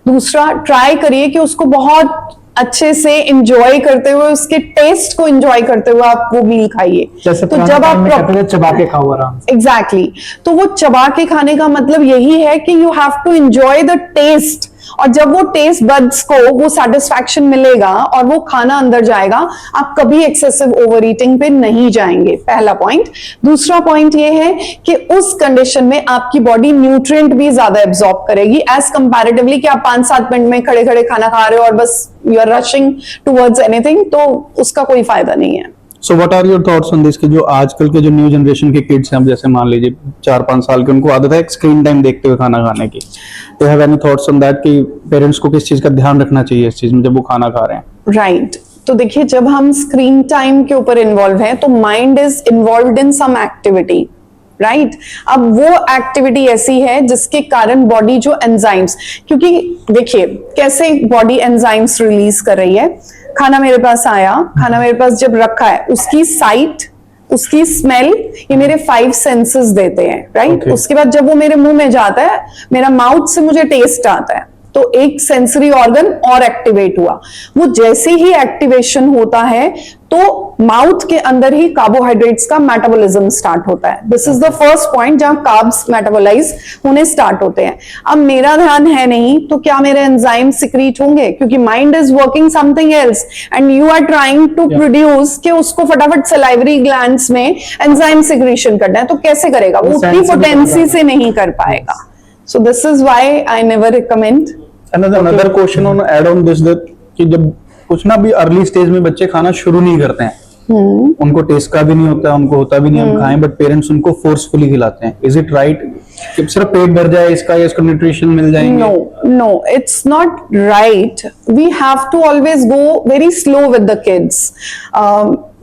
Speaker 2: दूसरा, ट्राई करिए कि उसको बहुत अच्छे से एंजॉय करते हुए, उसके टेस्ट को एंजॉय करते हुए आप वो मील खाइए।
Speaker 3: तो जब आप चबा के खाओ आराम से,
Speaker 2: एग्जैक्टली, तो वो चबा के खाने का मतलब यही है कि you have to enjoy the taste, और जब वो टेस्ट बड्स को वो सेटिस्फैक्शन मिलेगा और वो खाना अंदर जाएगा, आप कभी एक्सेसिव ओवर ईटिंग पे नहीं जाएंगे, पहला पॉइंट। दूसरा पॉइंट ये है कि उस कंडीशन में आपकी बॉडी न्यूट्रिएंट भी ज्यादा एब्जॉर्ब करेगी एज कंपैरेटिवली कि आप 5-7 मिनट में खड़े खड़े खाना खा रहे हो और बस you are rushing towards anything, तो उसका कोई फायदा नहीं है।
Speaker 1: So what are your thoughts on this कि जो आजकल के जो न्यू जनरेशन के किड्स हैं, जैसे मान लीजिए 4-5 साल के, उनको आदत है स्क्रीन टाइम देखते हुए खाना खाने की, they have any thoughts on that कि पेरेंट्स को किस चीज का ध्यान रखना चाहिए इस चीज में जब वो खाना खा रहे हैं?
Speaker 2: राइट, तो देखिए, जब हम स्क्रीन टाइम के ऊपर इन्वॉल्व हैं तो mind is involved in some activity, right. अब वो एक्टिविटी ऐसी है जिसके कारण बॉडी जो एंजाइम्स, क्योंकि देखिए कैसे बॉडी एंजाइम्स रिलीज कर रही है। खाना मेरे पास आया, खाना मेरे पास जब रखा है, उसकी साइट, उसकी स्मेल, ये मेरे 5 सेंसेस देते हैं, राइट।
Speaker 1: Okay.
Speaker 2: उसके बाद जब वो मेरे मुंह में जाता है, मेरा माउथ से मुझे टेस्ट आता है, तो एक सेंसरी ऑर्गन और एक्टिवेट हुआ। वो जैसे ही एक्टिवेशन होता है तो माउथ के अंदर ही कार्बोहाइड्रेट्स का मेटाबॉलिज्म स्टार्ट होता है। This is the first point जहां कार्ब्स मेटाबोलाइज होने स्टार्ट होते हैं। अब मेरा ध्यान है नहीं तो क्या मेरे एंजाइम सिक्रीट होंगे? क्योंकि mind is working something else and you are trying to produce कि उसको फटाफट सलाइवरी ग्लैंड्स में एंजाइम सिक्रीशन करना है, तो कैसे करेगा? वो उतनी पोटेंसी से नहीं कर पाएगा। So this is why I never recommend.
Speaker 1: Another question on add on this that कि जब कुछ ना भी अर्ली स्टेज में बच्चे खाना शुरू नहीं करते हैं, उनको टेस्ट का भी नहीं होता, उनको होता भी नहीं हम खाएं, बट पेरेंट्स उनको फोर्सफुली खिलाते हैं। इज इट राइट कि सिर्फ पेट भर जाए इसका या इसको न्यूट्रिशन मिल जाएंगे?
Speaker 2: No, it's not right. We have to always go very slow with the kids.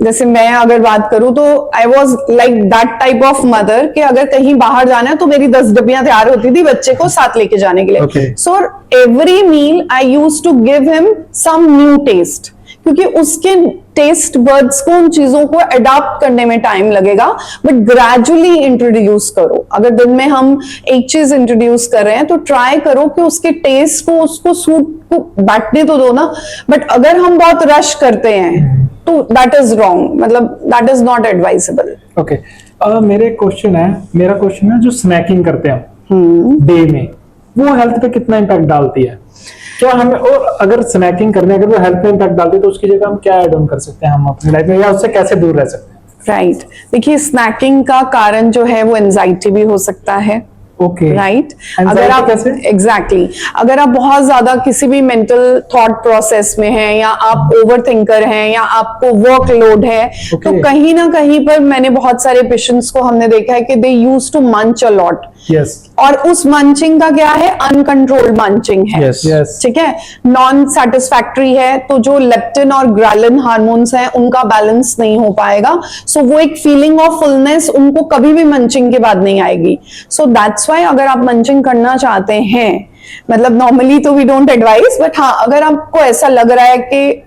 Speaker 2: जैसे मैं अगर बात करूं तो I was like that type of mother कि अगर कहीं बाहर जाना है तो मेरी 10 डब्बियां तैयार होती थी बच्चे को साथ लेके जाने के लिए। So every meal I use to give him some new taste, क्योंकि उसके टेस्ट बर्ड्स को उन चीजों को अडॉप्ट करने में टाइम लगेगा, बट ग्रेजुअली इंट्रोड्यूस करो। अगर दिन में हम एक चीज इंट्रोड्यूस कर रहे हैं तो ट्राई करो कि उसके टेस्ट को, उसको सूट को बैठने तो दो ना। बट अगर हम बहुत रश करते हैं तो दैट इज रॉन्ग, मतलब that is not advisable.
Speaker 3: Okay, मेरा क्वेश्चन है जो स्नैकिंग करते हैं डे में, वो हेल्थ पे कितना इम्पैक्ट डालती है? क्या हमें, और अगर स्नैकिंग करने अगर वो हेल्थ पे इम्पैक्ट डालती है तो उसकी जगह हम क्या ऐड ऑन कर सकते हैं हम अपनी लाइफ में, या उससे कैसे दूर रह सकते हैं?
Speaker 2: राइट, देखिए स्नैकिंग का कारण जो है वो एंजाइटी भी हो सकता है।
Speaker 3: ओके,
Speaker 2: राइट, अगर आप एग्जैक्टली अगर आप बहुत ज्यादा किसी भी मेंटल थॉट प्रोसेस में हैं, या आप ओवर थिंकर हैं, या आपको वर्कलोड है, तो कहीं ना कहीं पर मैंने बहुत सारे पेशेंट्स को हमने देखा है कि दे यूज टू मंच अ लॉट। और उस मंचिंग का क्या है? अनकंट्रोल्ड मंचिंग है। ठीक है, नॉन सेटिस्फैक्ट्री है, तो जो लेप्टिन और ग्रालिन हार्मोन्स हैं उनका बैलेंस नहीं हो पाएगा। सो वो एक फीलिंग ऑफ फुलनेस उनको कभी भी मंचिंग के बाद नहीं आएगी। सो दैट्स व्हाई अगर आप मंचिंग करना चाहते हैं मतलब नॉर्मली तो वी डोंट एडवाइस, बट हाँ अगर आपको ऐसा लग रहा है कि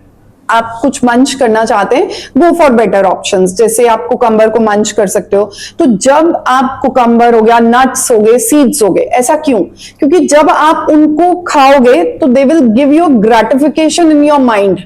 Speaker 2: आप कुछ मंच करना चाहते हैं, गो फॉर बेटर ऑप्शंस। जैसे आप कुकम्बर को मंच कर सकते हो, तो जब आप कुकम्बर हो गया, नट्स हो गए, सीड्स हो गए, ऐसा क्यों? क्योंकि जब आप उनको खाओगे तो they will give you gratification in your mind,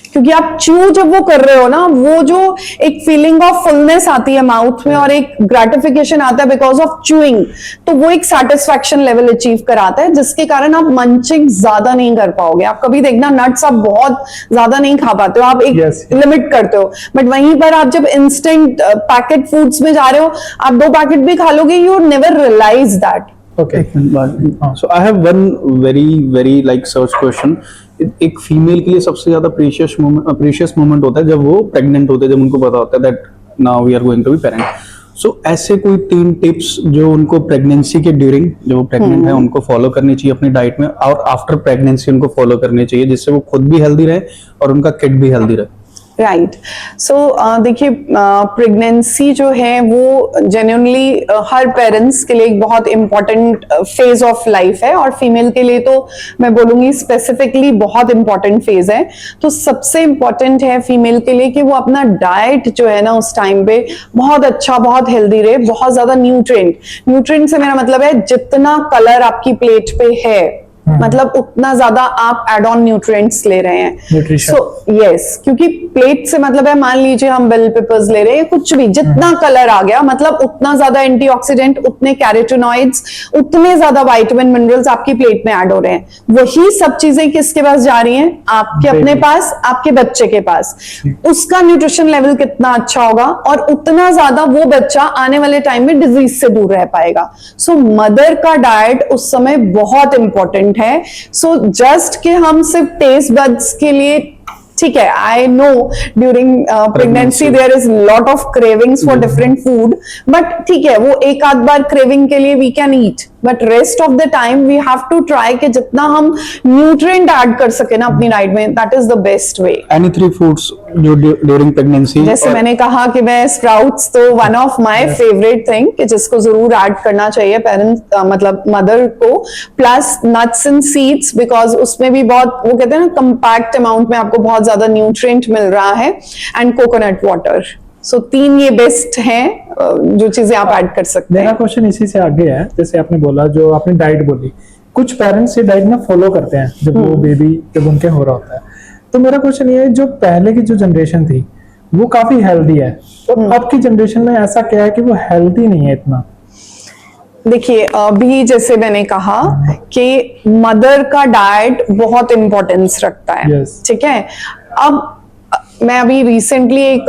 Speaker 2: क्योंकि आप च्यू जब वो कर रहे हो ना, वो जो एक फीलिंग ऑफ फुलनेस आती है माउथ में और एक ग्रेटिफिकेशन आता है बिकॉज ऑफ च्यूइंग, तो वो एक सेटिस्फैक्शन लेवल अचीव कराता है, जिसके कारण आप मंचिंग ज्यादा नहीं कर पाओगे। आप कभी देखना नट्स आप बहुत ज्यादा नहीं खा पाते हो, आप एक लिमिट करते हो, बट वहीं पर आप जब इंस्टेंट पैकेट फूड्स में जा रहे हो, आप 2 पैकेट भी खा लोगे, you never realise that.
Speaker 3: Okay,
Speaker 1: So I have one very like search question. एक फीमेल के लिए सबसे ज्यादा प्रीशियस मोमेंट होता है जब वो प्रेग्नेंट होते हैं, जब उनको पता होता है that now we are going to be parent. So ऐसे कोई 3 टिप्स जो उनको प्रेगनेंसी के ड्यूरिंग, जो प्रेग्नेंट है, उनको फॉलो करनी चाहिए अपनी डाइट में, और आफ्टर प्रेगनेंसी उनको फॉलो करनी चाहिए, जिससे वो खुद भी हेल्दी रहे और उनका किड भी हेल्दी रहे।
Speaker 2: राइट, सो देखिए प्रेगनेंसी जो है वो जेन्युइनली हर पेरेंट्स के लिए एक बहुत इंपॉर्टेंट फेज ऑफ लाइफ है, और फीमेल के लिए तो मैं बोलूंगी स्पेसिफिकली बहुत इंपॉर्टेंट फेज है। तो सबसे इंपॉर्टेंट है फीमेल के लिए कि वो अपना डाइट जो है ना उस टाइम पे बहुत अच्छा, बहुत हेल्दी रहे, बहुत ज्यादा न्यूट्रिएंट से मेरा मतलब है जितना कलर आपकी प्लेट पे है, मतलब उतना ज्यादा आप एड ऑन न्यूट्रिएंट्स ले रहे हैं। सो यस, क्योंकि प्लेट से मतलब है, मान लीजिए हम बेल पेपर्स ले रहे हैं, कुछ भी, जितना कलर आ गया मतलब उतना ज्यादा एंटीऑक्सीडेंट, उतने कैरोटीनॉइड्स, उतने ज्यादा विटामिन मिनरल्स आपकी प्लेट में ऐड हो रहे हैं। वही सब चीजें किसके पास जा रही हैं? आपके अपने पास, आपके बच्चे के पास। उसका न्यूट्रिशन लेवल कितना अच्छा होगा, और उतना ज्यादा वो बच्चा आने वाले टाइम में डिजीज से दूर रह पाएगा। सो मदर का डाइट उस समय बहुत इंपॉर्टेंट है। सो जस्ट कि हम सिर्फ टेस्ट बड्स के लिए, ठीक है, I know during pregnancy there is lot of cravings for different food, but ठीक है, वो एक आध बार क्रेविंग के लिए we can eat, but rest of the time we have to try कि जितना हम न्यूट्रिएंट ऐड कर सके ना अपनी डाइट में, that is the best way.
Speaker 1: Any 3 foods जो ड्यूरिंग प्रेगनेंसी,
Speaker 2: जैसे मैंने कहा कि मैं स्प्राउट्स तो one of my favourite thing कि जिसको जरूर ऐड करना चाहिए पेरेंट्स, मतलब मदर को, plus nuts and seeds, because उसमें भी बहुत, वो कहते हैं ना, कंपैक्ट अमाउंट में आपको बहुत ज्यादा न्यूट्रिएंट मिल रहा है, एंड कोकोनट वाटर। सो 3 ये बेस्ट हैं जो चीजें आप ऐड कर सकते हैं।
Speaker 3: मेरा क्वेश्चन इसी से आगे है, जैसे आपने बोला, जो आपने डाइट बोली, कुछ पेरेंट्स ये डाइट ना फॉलो करते हैं जब वो बेबी, जब उनके हो रहा होता है। तो मेरा क्वेश्चन ये है, जो पहले की जो जनरेशन थी वो काफी हेल्दी है, तो अब की जनरेशन में ऐसा क्या है कि वो हेल्दी नहीं है इतना?
Speaker 2: देखिए अभी जैसे मैंने कहा कि मदर का डाइट बहुत इंपॉर्टेंस रखता है, ठीक है। अब मैं अभी रिसेंटली एक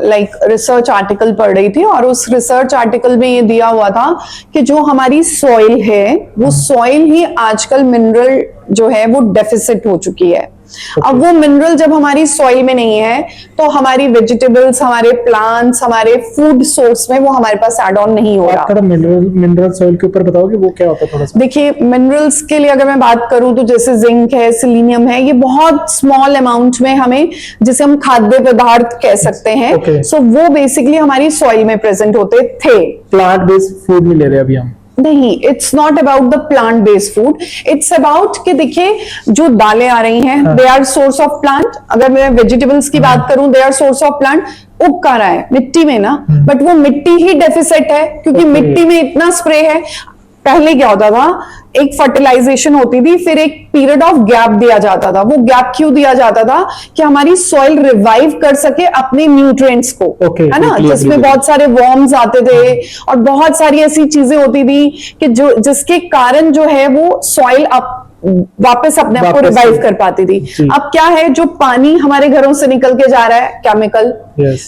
Speaker 2: लाइक रिसर्च आर्टिकल पढ़ रही थी, और उस रिसर्च आर्टिकल में ये दिया हुआ था कि जो हमारी सॉइल है, वो सॉइल ही आजकल मिनरल जो है वो डेफिसिट हो चुकी है। अब वो मिनरल जब हमारी सॉइल में नहीं है, तो हमारी वेजिटेबल्स, हमारे प्लांट्स, हमारे फूड सोर्स में वो हमारे पास एड ऑन नहीं हो रहा।
Speaker 3: मिनरल सॉइल के ऊपर बताओगे वो क्या होता है थोड़ा सा?
Speaker 2: देखिए मिनरल्स के लिए अगर मैं बात करूं तो जैसे जिंक है, सेलेनियम है, ये बहुत स्मॉल अमाउंट में हमें, जिसे हम खाद्य पदार्थ कह सकते हैं, सो वो बेसिकली हमारी सॉइल में प्रेजेंट होते थे।
Speaker 3: प्लांट बेस्ड फूड नहीं ले रहे अभी हम?
Speaker 2: नहीं, it's not about the plant based food, it's about कि देखिए जो दालें आ रही हैं, they are source of plant. अगर मैं वेजिटेबल्स की बात करूं, they are source of plant. उग कहाँ रहा है? मिट्टी में ना, बट वो मिट्टी ही डेफिसिट है, क्योंकि मिट्टी में इतना स्प्रे है। पहले क्या होता था, एक फर्टिलाइजेशन होती थी, फिर एक पीरियड ऑफ गैप दिया जाता था। वो गैप क्यों दिया जाता था? कि हमारी सॉइल रिवाइव कर सके अपने न्यूट्रिएंट्स को, है ना, जिसमें बहुत सारे वर्म्स आते थे और बहुत सारी ऐसी चीजें होती थी कि जो जिसके कारण जो है वो सॉइल वापस अपने आप को रिवाइव कर पाती थी। अब क्या है, जो पानी हमारे घरों से निकल के जा रहा है, केमिकल।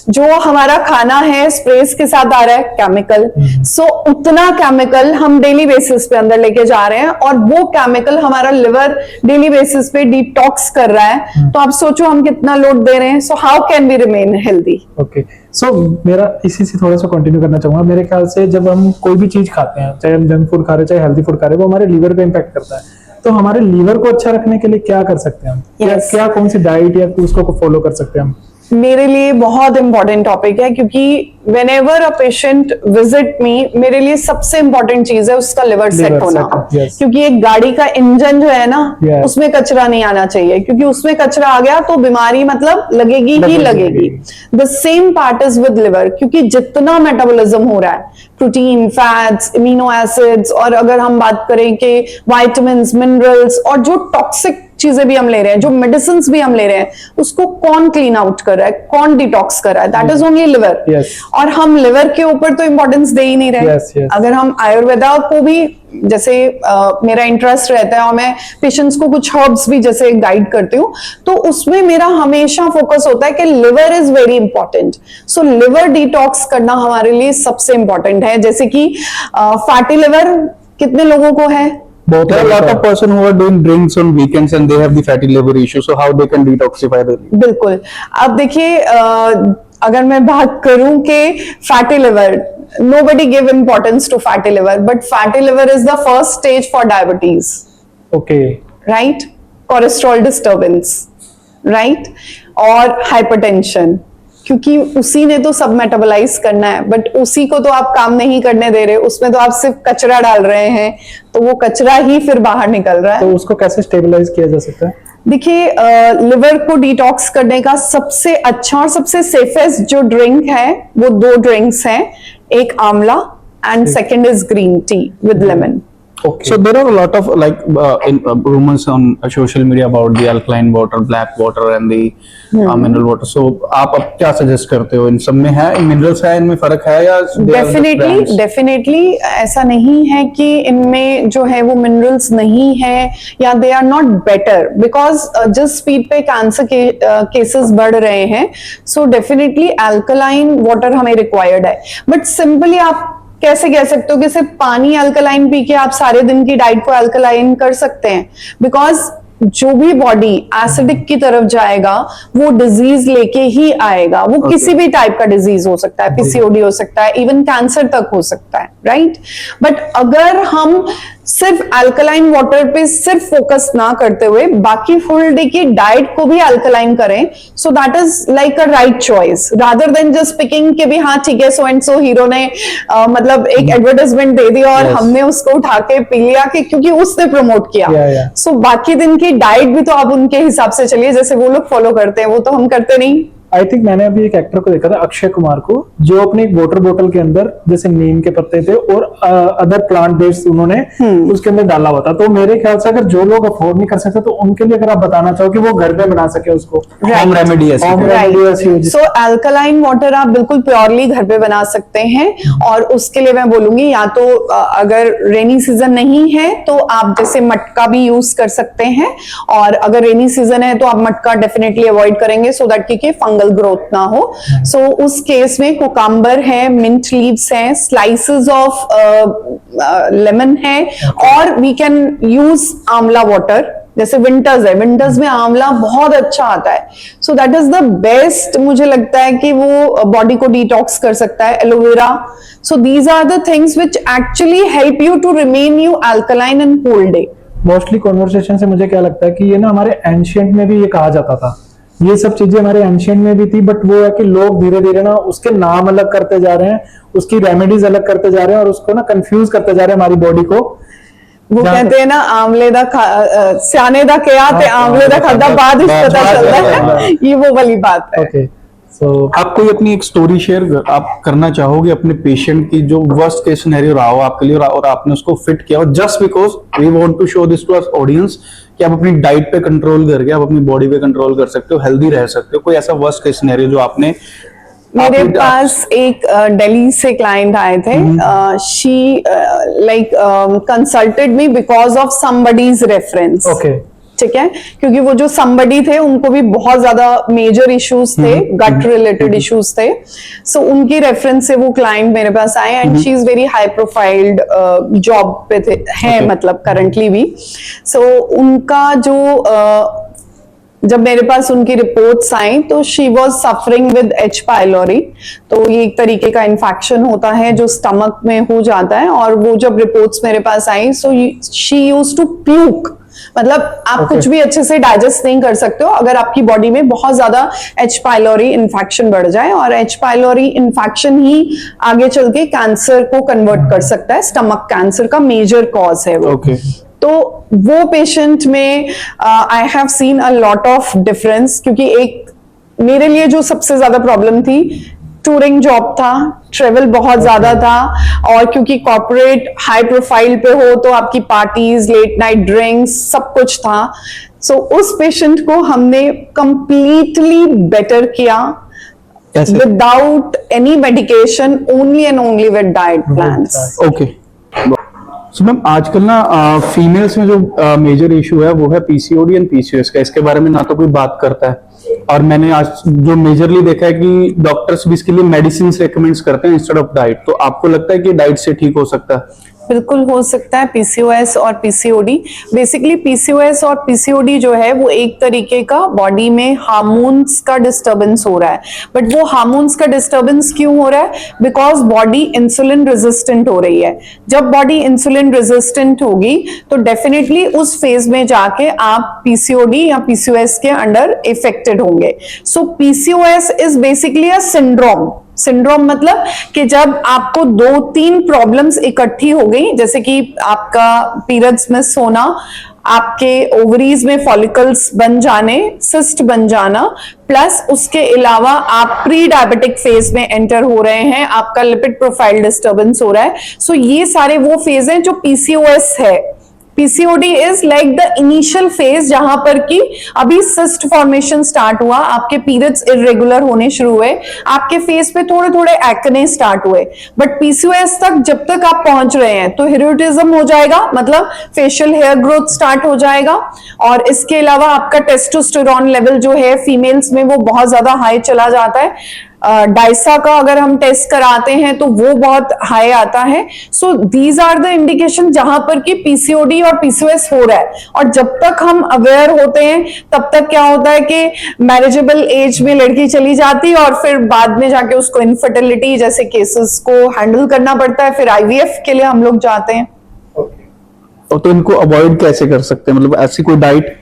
Speaker 2: जो हमारा खाना है स्प्रेस के साथ आ रहा है, केमिकल। सो उतना केमिकल हम डेली बेसिस पे अंदर लेके जा रहे हैं, और वो केमिकल हमारा लिवर डेली बेसिस पे डिटॉक्स कर रहा है। तो आप सोचो हम कितना लोड दे रहे हैं। So how can we remain healthy?
Speaker 3: Okay, so मेरा इसी से थोड़ा सा कंटिन्यू करना चाहूंगा। मेरे ख्याल से जब हम कोई भी चीज खाते हैं, चाहे हम जंक फूड खा रहे हैं, चाहे हेल्दी फूड खा रहे हैं, वो हमारे लीवर पे इम्पैक्ट करता है। तो हमारे लीवर को अच्छा रखने के लिए क्या कर सकते हैं हम? क्या कौन सी डाइट या उसको फॉलो कर सकते हैं हम?
Speaker 2: मेरे लिए बहुत इंपॉर्टेंट टॉपिक है, क्योंकि whenever a patient visit me, मेरे लिए सबसे इंपॉर्टेंट चीज है उसका लिवर सेट
Speaker 3: Liver
Speaker 2: होना।
Speaker 3: set, yes.
Speaker 2: क्योंकि एक गाड़ी का इंजन जो है ना,
Speaker 3: Yes.
Speaker 2: उसमें कचरा नहीं आना चाहिए, क्योंकि उसमें कचरा आ गया तो बीमारी मतलब लगेगी ही लगेगी। The same part is with liver, क्योंकि जितना मेटाबॉलिज्म हो रहा है, प्रोटीन, फैट्स, इमिनो एसिड्स, और अगर हम बात करें कि विटामिन्स, मिनरल्स, और जो टॉक्सिक चीजें भी हम ले रहे हैं, जो मेडिसिन भी हम ले रहे हैं, उसको कौन क्लीन आउट कर रहा है, कौन डिटॉक्स कर रहा है, that is only liver.
Speaker 3: Yes.
Speaker 2: और हम लिवर के ऊपर तो इंपॉर्टेंस दे ही नहीं रहे।
Speaker 3: Yes, yes.
Speaker 2: अगर हम आयुर्वेदा को भी, जैसे मेरा इंटरेस्ट रहता है और मैं पेशेंट्स को कुछ हर्ब्स भी जैसे गाइड करती हूँ, तो उसमें मेरा हमेशा फोकस होता है कि liver is very important. So liver detox करना हमारे लिए सबसे इंपॉर्टेंट है। जैसे कि फैटी लिवर कितने लोगों को है?
Speaker 1: There are a lot of person who are doing drinks on weekends and they have the fatty liver issue. So how they can detoxify the liver?
Speaker 2: बिल्कुल। अब देखिए, अगर मैं बात करूं कि fatty liver, nobody give importance to fatty liver, but fatty liver is the first stage for diabetes,
Speaker 3: Okay.
Speaker 2: right? Cholesterol disturbance, right? और hypertension, क्योंकि उसी ने तो सब मेटाबोलाइज करना है, बट उसी को तो आप काम नहीं करने दे रहे, उसमें तो आप सिर्फ कचरा डाल रहे हैं, तो वो कचरा ही फिर बाहर निकल रहा है।
Speaker 3: तो उसको कैसे स्टेबलाइज किया जा सकता है?
Speaker 2: देखिए, लिवर को डिटॉक्स करने का सबसे अच्छा और सबसे सेफेस्ट जो ड्रिंक है वो 2 ड्रिंक्स हैं, एक आंवला and second is green tea with lemon.
Speaker 3: Okay.
Speaker 1: So there are a lot of rumors on social media about the alkaline water, black water and the mineral water. So आप अब क्या suggest करते हो? इन सब में है, इन मिनरल्स है, इनमें फर्क है या
Speaker 2: डेफिनेटली ऐसा नहीं है कि इनमें जो है वो मिनरल्स नहीं है या they are not better, because जिस स्पीड पे कैंसर केसेस बढ़ रहे हैं, सो डेफिनेटली अल्कलाइन वाटर हमें रिक्वायर्ड है। बट सिंपली आप कैसे कह सकते हो कि सिर्फ पानी अल्कलाइन पी के आप सारे दिन की डाइट को अल्कलाइन कर सकते हैं? बिकॉज जो भी बॉडी एसिडिक की तरफ जाएगा वो डिजीज लेके ही आएगा। वो किसी भी टाइप का डिजीज हो सकता है, पीसीओडी हो सकता है, इवन कैंसर तक हो सकता है, राइट? बट अगर हम सिर्फ अल्कलाइन वाटर पे सिर्फ फोकस ना करते हुए बाकी फुल डे की डाइट को भी अल्कलाइन करें, so that is like a right choice, rather than just picking के भी हाँ ठीक है, सो एंड सो हीरो ने मतलब एक एडवर्टाइजमेंट दे दी और हमने उसको उठा के पी लिया कि क्योंकि उसने प्रमोट किया। सो बाकी दिन की डाइट भी तो आप उनके हिसाब से चलिए, जैसे वो लोग फॉलो करते हैं, वो तो हम करते नहीं।
Speaker 3: आई थिंक मैंने अभी एक एक्टर को देखा था, अक्षय कुमार को, जो अपनी एक वाटर बोतल के अंदर जैसे नीम के पत्ते थे और अदर प्लांट बेस्ड उन्होंने उसके अंदर डाला हुआ था। तो मेरे ख्याल से अगर जो लोग अफोर्ड नहीं कर सकते तो उनके लिए अगर आप बताना चाहो कि वो घर पे बना सके उसको,
Speaker 1: होम रेमेडी
Speaker 2: सो अल्कलाइन वाटर आप बिल्कुल प्योरली घर पे बना सकते हैं। और उसके लिए मैं बोलूंगी, या तो अगर रेनी सीजन नहीं है तो आप जैसे मटका भी यूज कर सकते हैं, और अगर रेनी सीजन है तो आप मटका डेफिनेटली अवॉइड करेंगे सो दैट कि फंगल ग्रोथ ना हो। सो उस केस में कुकम्बर है, मिंट लीव्स हैं, स्लाइसेस ऑफ लेमन है, और वी कैन यूज आंवला वाटर। जैसे विंटर्स है, विंटर्स में आंवला बहुत अच्छा आता है, so that is the best. मुझे लगता है कि वो बॉडी को डिटॉक्स कर सकता है। Aloe vera, so these are the things which actually help you to remain you alkaline in whole day.
Speaker 3: Mostly conversation से मुझे क्या लगता है कि ये ना हमारे एंशिएंट में भी ये कहा जाता था, ये सब चीजें हमारे एंशिएंट में भी थी, बट वो है कि लोग धीरे धीरे ना उसके नाम अलग करते जा रहे हैं, उसकी रेमेडीज अलग करते जा रहे हैं और उसको ना कंफ्यूज करते जा रहे हैं हमारी बॉडी को।
Speaker 2: वो कहते हैं ना, आंवले दा स्याने दा क्या ते आंवले दा खादा बाद इस पता चलता है, ये वो वाली बात है।
Speaker 3: ओके, सो
Speaker 1: आप कोई अपनी एक स्टोरी शेयर आप करना चाहोगे अपने पेशेंट की, जो वर्स्ट केस सिनेरियो रहा हो आपके लिए और आपने उसको फिट किया हो, just because we want to show this to our audience कि आप अपनी डाइट पे कंट्रोल करके आप अपनी बॉडी पे कंट्रोल कर सकते हो, हेल्दी रह सकते हो। कोई ऐसा वर्स्ट केस सिनेरियो जो आपने
Speaker 2: मेरे पास एक दिल्ली से क्लाइंट आए थे, she like consulted me because of somebody's reference.
Speaker 3: Okay,
Speaker 2: ठीक है, क्योंकि वो जो somebody थे उनको भी बहुत ज्यादा मेजर इश्यूज थे, गट रिलेटेड इश्यूज थे, सो उनकी रेफरेंस से वो क्लाइंट मेरे पास आए and she is very high profiled, job पे थे हैं मतलब करंटली भी। सो उनका जो जब मेरे पास उनकी रिपोर्ट्स आई तो she was suffering with H pylori, तो ये एक तरीके का इन्फेक्शन होता है जो स्टमक में हो जाता है, और वो जब रिपोर्ट्स मेरे पास आई so she used to puke मतलब आप कुछ भी अच्छे से डाइजेस्ट नहीं कर सकते हो अगर आपकी बॉडी में बहुत ज्यादा एच पाइलोरी इन्फेक्शन बढ़ जाए, और एच पाइलोरी इन्फेक्शन ही आगे चल के कैंसर को कन्वर्ट कर सकता है, स्टमक कैंसर का मेजर कॉज है वो।
Speaker 1: ओके।
Speaker 2: तो वो पेशेंट में I have seen a lot of difference, क्योंकि एक मेरे लिए जो सबसे ज्यादा प्रॉब्लम थी, टूरिंग जॉब था, ट्रेवल बहुत ज्यादा था, और क्योंकि कॉर्पोरेट हाई प्रोफाइल पे हो तो आपकी पार्टीज, लेट नाइट ड्रिंक्स, सब कुछ था। सो उस पेशेंट को हमने कंप्लीटली बेटर किया
Speaker 1: कैसे?
Speaker 2: Without any medication, only and only with diet plans.
Speaker 1: Okay. So ma'am आजकल ना फीमेल्स में जो मेजर इशू है वो है पीसीओडी एंड पीसीओएस का। इसके बारे में ना तो कोई बात करता है, और मैंने आज जो मेजरली देखा है कि डॉक्टर्स भी इसके लिए मेडिसिन रेकमेंड्स करते हैं इंस्टेड ऑफ डाइट। तो आपको लगता है कि डाइट से ठीक हो सकता है?
Speaker 2: बिल्कुल हो सकता है पीसीओएस और पीसीओडी। बेसिकली पीसीओएस और पीसीओडी जो है वो एक तरीके का बॉडी में हार्मोन्स का डिस्टर्बेंस हो रहा है। बट वो हार्मोन्स का डिस्टर्बेंस क्यों हो रहा है? बिकॉज बॉडी इंसुलिन रेजिस्टेंट हो रही है। जब बॉडी इंसुलिन रेजिस्टेंट होगी तो डेफिनेटली उस फेज में जाके आप पीसीओडी या पीसीओएस के अंडर इफेक्टेड होंगे। So PCOS is basically a syndrome. Syndrome मतलब कि जब आपको 2-3 प्रॉब्लम्स इकट्ठी हो गई, जैसे कि आपका पीरियड्स मिस होना, आपके ओवरीज में फॉलिकल्स बन जाने, सिस्ट बन जाना, प्लस उसके अलावा आप प्री डायबिटिक फेज में एंटर हो रहे हैं, आपका लिपिड प्रोफाइल डिस्टर्बेंस हो रहा है। सो ये सारे वो फेज हैं जो पीसीओएस है। PCOD is like the initial phase जहां पर कि अभी सिस्ट फॉर्मेशन स्टार्ट हुआ, आपके पीरियड्स इरेगुलर होने शुरू हुए, आपके फेस पे थोड़े थोड़े एक्ने स्टार्ट हुए। बट पीसीओएस तक जब तक आप पहुंच रहे हैं तो हिरोटिज्म हो जाएगा, मतलब फेशियल हेयर ग्रोथ स्टार्ट हो जाएगा, और इसके अलावा आपका टेस्टोस्टेरोन लेवल जो है फीमेल्स में वो बहुत ज्यादा हाई चला जाता है। डाइसा का अगर हम टेस्ट कराते हैं तो वो बहुत हाई आता है। So these are the indication जहां पर कि पीसीओडी और पीसीओएस हो रहा है। और जब तक हम अवेयर होते हैं तब तक क्या होता है कि मैरिजेबल एज में लड़की चली जाती है, और फिर बाद में जाके उसको इनफर्टिलिटी जैसे केसेस को हैंडल करना पड़ता है, फिर आईवीएफ के लिए हम लोग जाते हैं।
Speaker 1: और तो इनको अवॉइड कैसे कर सकते हैं? मतलब ऐसी कोई डाइट?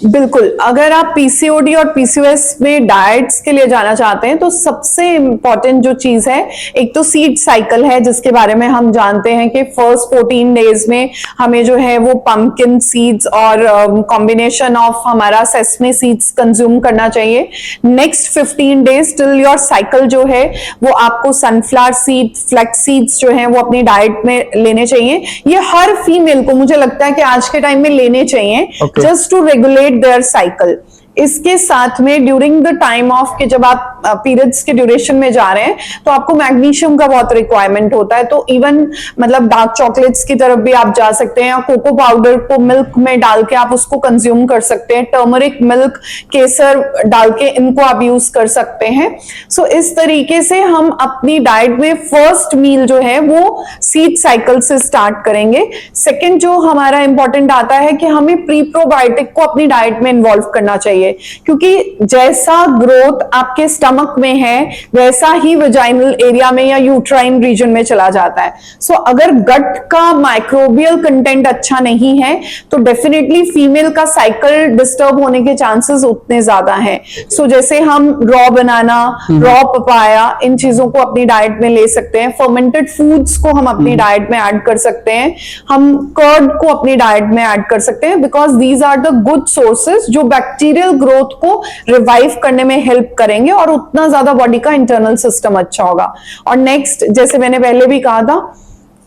Speaker 2: बिल्कुल, अगर आप पीसीओडी और पीसीओएस में डाइट्स के लिए जाना चाहते हैं तो सबसे इंपॉर्टेंट जो चीज है, एक तो सीड साइकिल है, जिसके बारे में हम जानते हैं कि फर्स्ट 14 डेज में हमें जो है वो पंपकिन सीड्स और कॉम्बिनेशन ऑफ हमारा सेसमे सीड्स कंज्यूम करना चाहिए। Next 15 days till your cycle जो है वो आपको सनफ्लावर सीड, फ्लैक्स सीड्स जो है वो अपनी डाइट में लेने चाहिए। ये हर फीमेल को मुझे लगता है कि आज के टाइम में लेने चाहिए, just to regulate their cycle। इसके साथ में ड्यूरिंग द टाइम ऑफ के जब आप पीरियड्स के ड्यूरेशन में जा रहे हैं तो आपको मैग्नीशियम का बहुत रिक्वायरमेंट होता है। तो इवन मतलब डार्क चॉकलेट्स की तरफ भी आप जा सकते हैं, या कोको पाउडर को मिल्क में डाल के आप उसको कंज्यूम कर सकते हैं, टर्मरिक मिल्क, केसर डाल के इनको आप यूज कर सकते हैं। सो इस तरीके से हम अपनी डाइट में फर्स्ट मील जो है वो सीड साइकिल से स्टार्ट करेंगे। सेकेंड जो हमारा इंपॉर्टेंट आता है कि हमें प्री प्रोबायोटिक को अपनी डाइट में इन्वॉल्व करना चाहिए, क्योंकि जैसा ग्रोथ आपके स्टमक में है वैसा ही वेजाइनल एरिया में या यूट्राइन रीजन में चला जाता है। सो अगर गट का माइक्रोबियल कंटेंट अच्छा नहीं है तो डेफिनेटली फीमेल का साइकिल डिस्टर्ब होने के चांसेस उतने ज्यादा हैं। सो जैसे हम रॉ बनाना, रॉ पपाया, इन चीजों को अपनी डाइट में ले सकते हैं। फर्मेंटेड फूड्स को हम अपनी डाइट में ऐड कर सकते हैं। हम कर्ड को अपनी डाइट में ऐड कर सकते हैं, because these are the good sources जो बैक्टीरियल ग्रोथ को रिवाइव करने में हेल्प करेंगे, और उतना ज्यादा बॉडी का इंटरनल सिस्टम अच्छा होगा। और नेक्स्ट, जैसे मैंने पहले भी कहा था,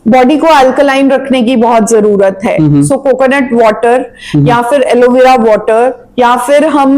Speaker 2: बॉडी को अल्कलाइन रखने की बहुत जरूरत है। सो कोकोनट वाटर या फिर एलोवेरा वाटर, या फिर हम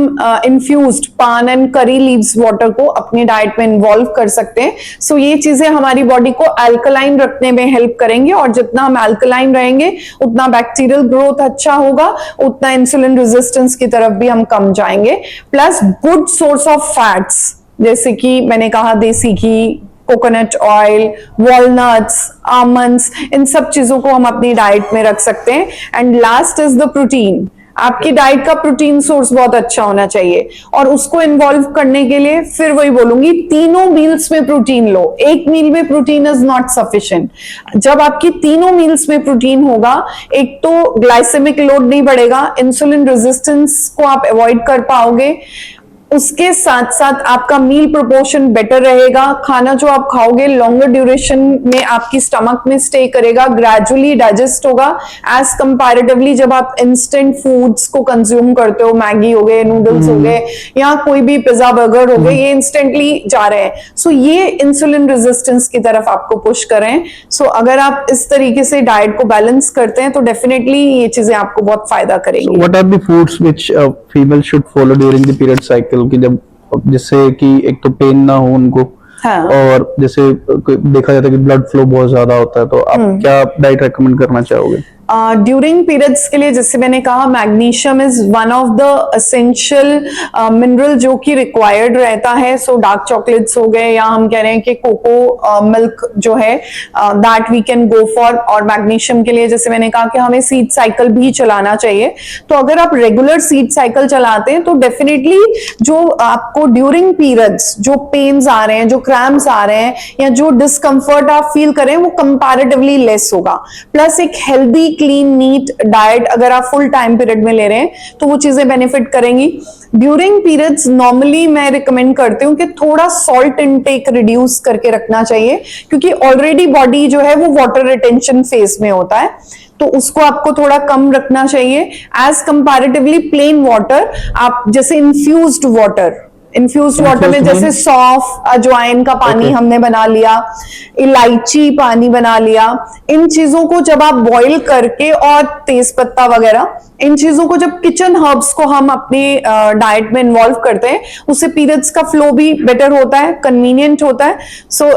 Speaker 2: इन्फ्यूज्ड पान एंड करी लीव्स वाटर को अपनी डाइट में इन्वॉल्व कर सकते हैं। सो ये चीजें हमारी बॉडी को अल्कलाइन रखने में हेल्प करेंगे, और जितना हम अल्कलाइन रहेंगे उतना बैक्टीरियल ग्रोथ अच्छा होगा, उतना इंसुलिन रेजिस्टेंस की तरफ भी हम कम जाएंगे। Plus good source of fats, जैसे कि मैंने कहा देसी घी, कोकोनट ऑयल, वॉलनट्स, आमंड्स, इन सब चीजों को हम अपनी डाइट में रख सकते हैं। And last is the protein. आपकी डाइट का प्रोटीन सोर्स बहुत अच्छा होना चाहिए, और उसको इन्वॉल्व करने के लिए फिर वही बोलूंगी, तीनों मील्स में प्रोटीन लो। एक मील में प्रोटीन इज नॉट सफिशिएंट। जब आपकी तीनों मील्स में प्रोटीन होगा, एक तो ग्लाइसेमिक लोड नहीं बढ़ेगा, इंसुलिन रेजिस्टेंस को आप अवॉइड कर पाओगे, उसके साथ साथ आपका मील प्रोपोर्शन बेटर रहेगा, खाना जो आप खाओगे लॉन्गर ड्यूरेशन में आपकी स्टमक में स्टे करेगा, ग्रेजुअली डाइजेस्ट होगा एज कंपैरेटिवली जब आप इंस्टेंट फूड्स को कंज्यूम करते हो, मैगी हो गए, नूडल्स हो गए, या कोई भी पिज्जा बर्गर हो गए, ये इंस्टेंटली जा रहे हैं। सो ये इंसुलिन रेजिस्टेंस की तरफ आपको पुश करें। सो अगर आप इस तरीके से डाइट को बैलेंस करते हैं तो डेफिनेटली ये चीजें आपको बहुत फायदा करेंगी।
Speaker 1: What are the foods which female should follow during the period cycle, कि जब जिससे कि एक तो पेन ना हो उनको,
Speaker 2: हाँ।
Speaker 1: और जैसे देखा जाता है कि ब्लड फ्लो बहुत ज्यादा होता है, तो आप क्या डाइट रेकमेंड करना चाहोगे?
Speaker 2: ड्यूरिंग पीरियड्स के लिए जैसे मैंने कहा, magnesium is one of the essential mineral जो कि रिक्वायर्ड रहता है। सो डार्क चॉकलेट्स हो गए, या हम कह रहे हैं कि कोको मिल्क जो है, that we can go for. और मैग्नीशियम के लिए जैसे मैंने कहा कि हमें सीड साइकिल भी चलाना चाहिए। तो अगर आप रेगुलर सीड साइकिल चलाते हैं तो डेफिनेटली जो आपको ड्यूरिंग पीरियड्स जो पेन्स आ रहे हैं, जो क्रैम्प्स आ रहे हैं, या जो डिस्कम्फर्ट आप फील करें, वो कंपैरेटिवली लेस होगा। प्लस एक हेल्दी क्लीन नीट डाइट अगर आप फुल टाइम पीरियड में ले रहे हैं तो वो चीजें बेनिफिट करेंगी। ड्यूरिंग पीरियड्स नॉर्मली मैं रिकमेंड करती हूँ कि थोड़ा सॉल्ट इनटेक रिड्यूस करके रखना चाहिए, क्योंकि ऑलरेडी बॉडी जो है वो वाटर रिटेंशन फेज में होता है, तो उसको आपको थोड़ा कम रखना चाहिए एज कंपैरेटिवली प्लेन वाटर। आप जैसे इन्फ्यूज्ड वाटर में जैसे सौंफ, अजवाइन का पानी हमने बना लिया, इलायची पानी बना लिया, इन चीजों को जब आप बॉईल करके, और तेज पत्ता वगैरह, इन चीजों को जब किचन हर्ब्स को हम अपनी डाइट में इन्वॉल्व करते हैं, उससे पीरियड्स का फ्लो भी बेटर होता है, कन्वीनियंट होता है। सो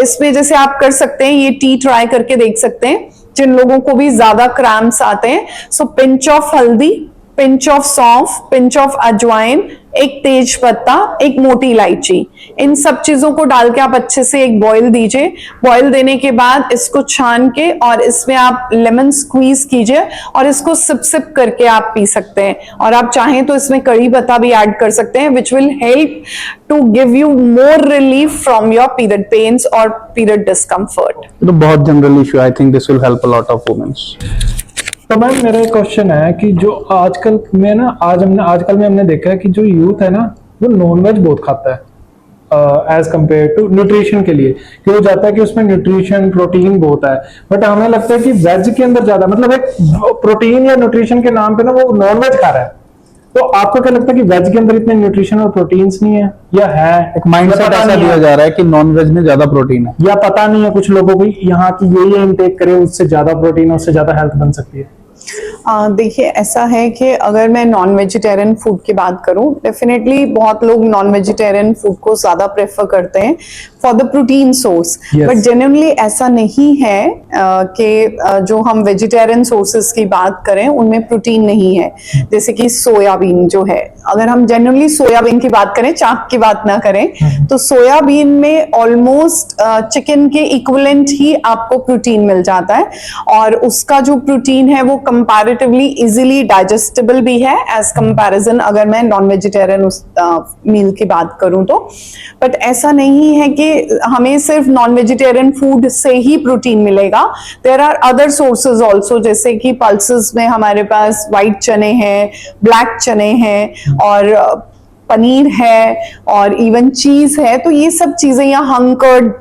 Speaker 2: इसमें जैसे आप कर सकते हैं, ये टी ट्राई करके देख सकते हैं जिन लोगों को भी ज्यादा क्रैम्प्स आते हैं। सो पिंच ऑफ हल्दी, पिंच ऑफ सौंफ, पिंच ऑफ अजवाइन, एक तेज पत्ता, एक मोटी इलायची, इन सब चीजों को डाल के आप अच्छे से एक बॉईल दीजिए। बॉईल देने के बाद इसको छान के, और इसमें आप लेमन स्क्वीज कीजिए, और इसको सिप सिप करके आप पी सकते हैं। और आप चाहें तो इसमें कड़ी पत्ता भी ऐड कर सकते हैं, which will help to give you more relief from your period pains और पीरियड डिस्कम्फर्ट।
Speaker 1: तो बहुत general issue, I think this will help a lot of womens.
Speaker 3: तो मैम मेरा एक क्वेश्चन है कि जो आजकल में हमने देखा है कि जो यूथ है ना, वो नॉनवेज बहुत खाता है एज कंपेयर टू न्यूट्रिशन के लिए, कि वो जाता है कि उसमें न्यूट्रिशन प्रोटीन बहुत है, बट हमें लगता है कि वेज के अंदर ज्यादा, मतलब एक प्रोटीन या न्यूट्रिशन के नाम पे ना वो नॉनवेज खा रहा है। तो आपको क्या लगता है कि वेज के अंदर इतने न्यूट्रिशन और प्रोटीन्स नहीं है, या है?
Speaker 1: एक माइंडसेट ऐसा दिया जा रहा है कि नॉन-वेज में ज्यादा प्रोटीन है,
Speaker 3: या पता नहीं है कुछ लोगों को यहाँ की यही इनटेक करे, उससे ज्यादा प्रोटीन, उससे ज्यादा हेल्थ बन सकती है।
Speaker 2: देखिए, ऐसा है कि अगर मैं नॉन वेजिटेरियन फूड की बात करूं, डेफिनेटली बहुत लोग नॉन वेजिटेरियन फूड को ज्यादा प्रेफर करते हैं for the protein source, but genuinely ऐसा नहीं है कि जो हम वेजिटेरियन सोर्सेज की बात करें उनमें प्रोटीन नहीं है। जैसे कि सोयाबीन जो है, अगर हम जेन्युइनली सोयाबीन की बात करें, चाक की बात ना करें, तो सोयाबीन में ऑलमोस्ट चिकन के इक्विवेलेंट ही आपको प्रोटीन मिल जाता है, और उसका जो प्रोटीन है वो कंपैरेटिवली इजीली डाइजेस्टेबल भी है एज कंपैरिजन अगर मैं नॉन वेजिटेरियन मील की बात करूं तो। बट ऐसा नहीं है कि हमें सिर्फ नॉन वेजिटेरियन फूड से ही प्रोटीन मिलेगा। There are other sources also, जैसे कि पल्सेस में हमारे पास व्हाइट चने हैं, ब्लैक चने हैं, और पनीर है, और इवन चीज है। तो ये सब चीजें, या हंकर्ड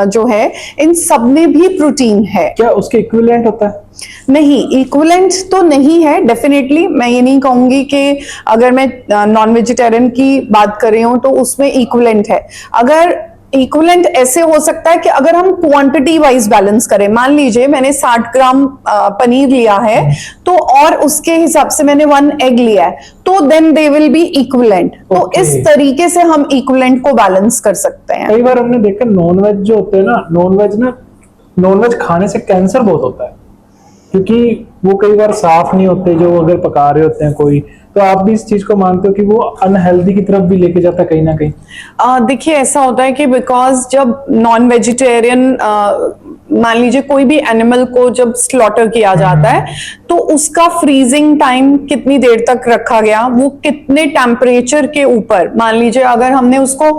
Speaker 2: जो है, इन सब में भी प्रोटीन है।
Speaker 3: क्या उसके इक्विवेलेंट होता है?
Speaker 2: नहीं, इक्विवेलेंट तो नहीं है डेफिनेटली। मैं ये नहीं कहूंगी कि अगर मैं नॉन वेजिटेरियन की बात कर रही हूं तो उसमें इक्विवेलेंट है। अगर इक्विवेलेंट ऐसे हो सकता है कि अगर हम क्वांटिटी वाइज बैलेंस करें, मान लीजिए मैंने 60 ग्राम पनीर लिया है, तो और उसके हिसाब से मैंने 1 एग लिया है, तो then they will be equivalent. तो इस तरीके से हम इक्विवेलेंट को बैलेंस कर सकते हैं।
Speaker 3: कई बार हमने देखा नॉनवेज जो होते हैं ना, नॉनवेज खाने से कैंसर बहुत होता है, क्योंकि वो कई बार साफ नहीं होते जो अगर पका रहे होते हैं कोई। तो आप भी इस चीज को मानते हो कि वो अनहेल्दी की तरफ भी लेके जाता है कहीं ना कहीं?
Speaker 2: देखिए, ऐसा होता है कि बिकॉज जब नॉन वेजिटेरियन मान लीजिए कोई भी एनिमल को जब स्लॉटर किया जाता है तो उसका फ्रीजिंग टाइम कितनी देर तक रखा गया, वो कितने टेम्परेचर के ऊपर, मान लीजिए अगर हमने उसको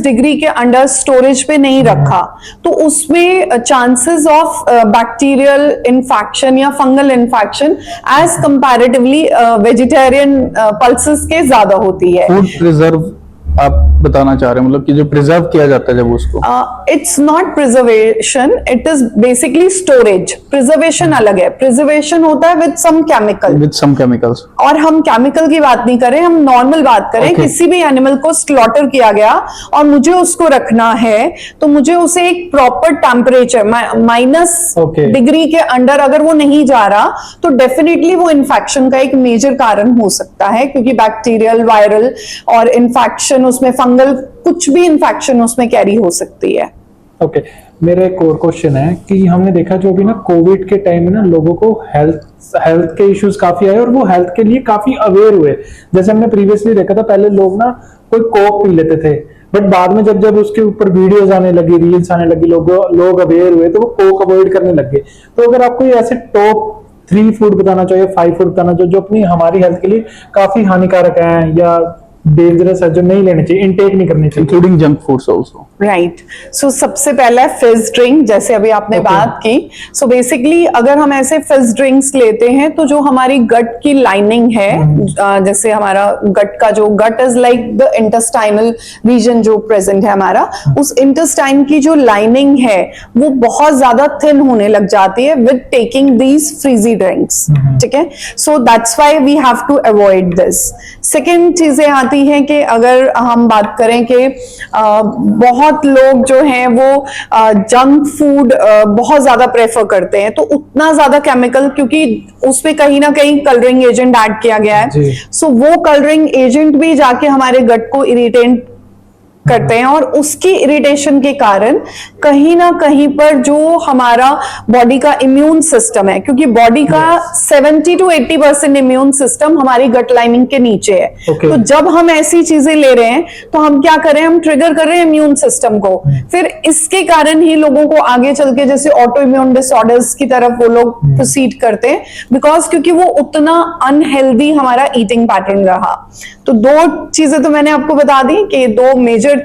Speaker 2: -डिग्री के अंडर स्टोरेज पे नहीं रखा तो उसमें चांसेस ऑफ बैक्टीरियल इन्फेक्शन या fungal infection as comparatively vegetarian pulses के ज्यादा होती है।
Speaker 1: फूड प्रिजर्व आप बताना चाह रहे हैं, मतलब कि जो प्रिजर्व किया जाता है जब उसको,
Speaker 2: it's not preservation, it is basically storage. Preservation अलग है, प्रिजर्वेशन होता है विद सम केमिकल्स, और हम केमिकल की बात नहीं करें, हम नॉर्मल बात करें।
Speaker 1: Okay.
Speaker 2: किसी भी एनिमल को स्लॉटर किया गया और मुझे उसको रखना है तो मुझे उसे एक प्रॉपर टेम्परेचर
Speaker 3: Okay.
Speaker 2: -डिग्री के अंडर अगर वो नहीं जा रहा तो डेफिनेटली वो इन्फेक्शन का एक मेजर कारण हो सकता है, क्योंकि बैक्टीरियल, वायरल और इन्फेक्शन उसमें, फंगल, कुछ भी इन्फेक्शन उसमें कैरी हो सकती है।
Speaker 3: ओके, मेरा एक और क्वेश्चन है कि हमने देखा जो भी ना कोविड के टाइम में ना लोगों को हेल्थ के इश्यूज काफी आए और वो हेल्थ के लिए काफी अवेयर हुए। जैसे हमने प्रीवियसली देखा था, पहले लोग ना कोई कोक पी लेते थे, बट बाद में जब जब उसके ऊपर वीडियोस आने लगी, रील्स आने लगी, लोग अवेयर हुए तो वो कोक अवॉइड करने लग गए। तो अगर आपको ऐसे टॉप 3 फूड बताना चाहिए, 5 फूड बताना चाहिए जो अपनी हमारी हेल्थ के लिए काफी हानिकारक है या डेंजरस है, जो नहीं लेने चाहिए, इनटेक नहीं करनी चाहिए,
Speaker 1: including junk foods also,
Speaker 2: right. So सबसे पहला है फिज ड्रिंक, जैसे अभी आपने बात की। सो बेसिकली अगर हम ऐसे फिज ड्रिंक्स लेते हैं तो जो हमारी गट की लाइनिंग है, जैसे हमारा गट का जो gut is like the intestinal region जो प्रेजेंट है हमारा, उस इंटेस्टाइन की जो लाइनिंग है वो बहुत ज्यादा थिन होने लग जाती है with taking these freezy drinks, ठीक है। So that's why we have to avoid this. Second चीजें आती है कि अगर हम बात करें कि बहुत लोग जो हैं वो जंक फूड बहुत ज्यादा प्रेफर करते हैं, तो उतना ज्यादा केमिकल, क्योंकि उसमें कहीं ना कहीं कलरिंग एजेंट ऐड किया गया है, सो वो कलरिंग एजेंट भी जाके हमारे गट को इरिटेट करते हैं और उसकी इरिटेशन के कारण कहीं ना कहीं पर जो हमारा बॉडी का इम्यून सिस्टम है, क्योंकि बॉडी का 70 to 80% इम्यून सिस्टम हमारी गट लाइनिंग के नीचे है।
Speaker 3: Okay.
Speaker 2: तो जब हम ऐसी चीजें ले रहे हैं तो हम क्या कर रहे हैं, हम ट्रिगर कर रहे हैं इम्यून सिस्टम को। फिर इसके कारण ही लोगों को आगे चल के जैसे ऑटो इम्यून डिसऑर्डर्स की तरफ वो लोग प्रोसीड करते हैं, बिकॉज क्योंकि वो उतना अनहेल्दी हमारा ईटिंग पैटर्न रहा। तो 2 चीजें तो मैंने आपको बता दी कि 2 मेजर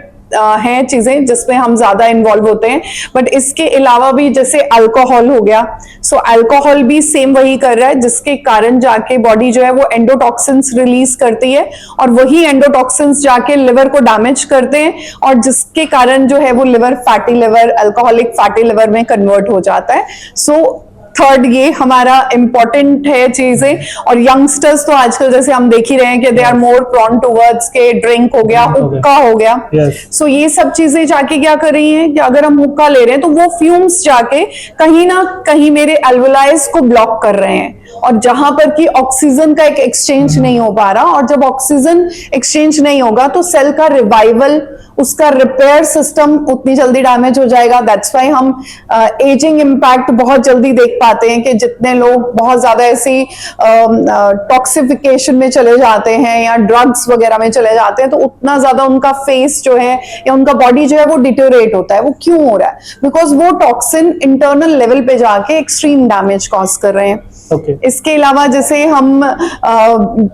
Speaker 2: हैं चीजें जिसमें हम ज्यादा इन्वॉल्व होते हैं, बट इसके अलावा भी जैसे अल्कोहल हो गया, सो अल्कोहल भी सेम वही कर रहा है, जिसके कारण जाके बॉडी जो है वो एंडोटॉक्सिन्स रिलीज करती है और वही एंडोटॉक्सिन्स जाके लिवर को डैमेज करते हैं और जिसके कारण जो है वो liver fatty liver, alcoholic fatty liver में कन्वर्ट हो जाता है। सो थर्ड ये हमारा इंपॉर्टेंट है चीजें। और यंगस्टर्स तो आजकल जैसे हम देख ही रहे हैं कि they are more prone towards के ड्रिंक हो गया, हुक्का हो गया। सो ये सब चीजें जाके क्या कर रही हैं कि अगर हम हुक्का ले रहे हैं तो वो फ्यूम्स जाके कहीं ना कहीं मेरे एल्वोलाइज को ब्लॉक कर रहे हैं, और जहां पर कि ऑक्सीजन का एक एक्सचेंज नहीं हो पा रहा, और जब ऑक्सीजन एक्सचेंज नहीं होगा तो सेल का रिवाइवल, उसका रिपेयर सिस्टम उतनी जल्दी डैमेज हो जाएगा। दैट्स व्हाई हम एजिंग इम्पैक्ट बहुत जल्दी देख पाते हैं कि जितने लोग बहुत ज्यादा ऐसी टॉक्सिफिकेशन में चले जाते हैं या ड्रग्स वगैरह में चले जाते हैं, तो उतना ज्यादा उनका फेस जो है या उनका बॉडी जो है वो डिटोरेट होता है। वो क्यों हो रहा है? बिकॉज वो टॉक्सिन इंटरनल लेवल पे जाके एक्सट्रीम डैमेज कॉज कर रहे हैं। इसके अलावा जैसे हम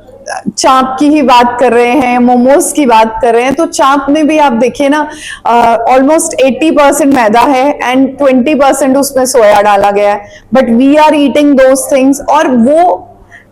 Speaker 2: चाप की ही बात कर रहे हैं, मोमोज की बात कर रहे हैं, तो चाप में भी आप देखिए ना ऑलमोस्ट 80% मैदा है एंड 20% उसमें सोया डाला गया है, but we are eating those things. और वो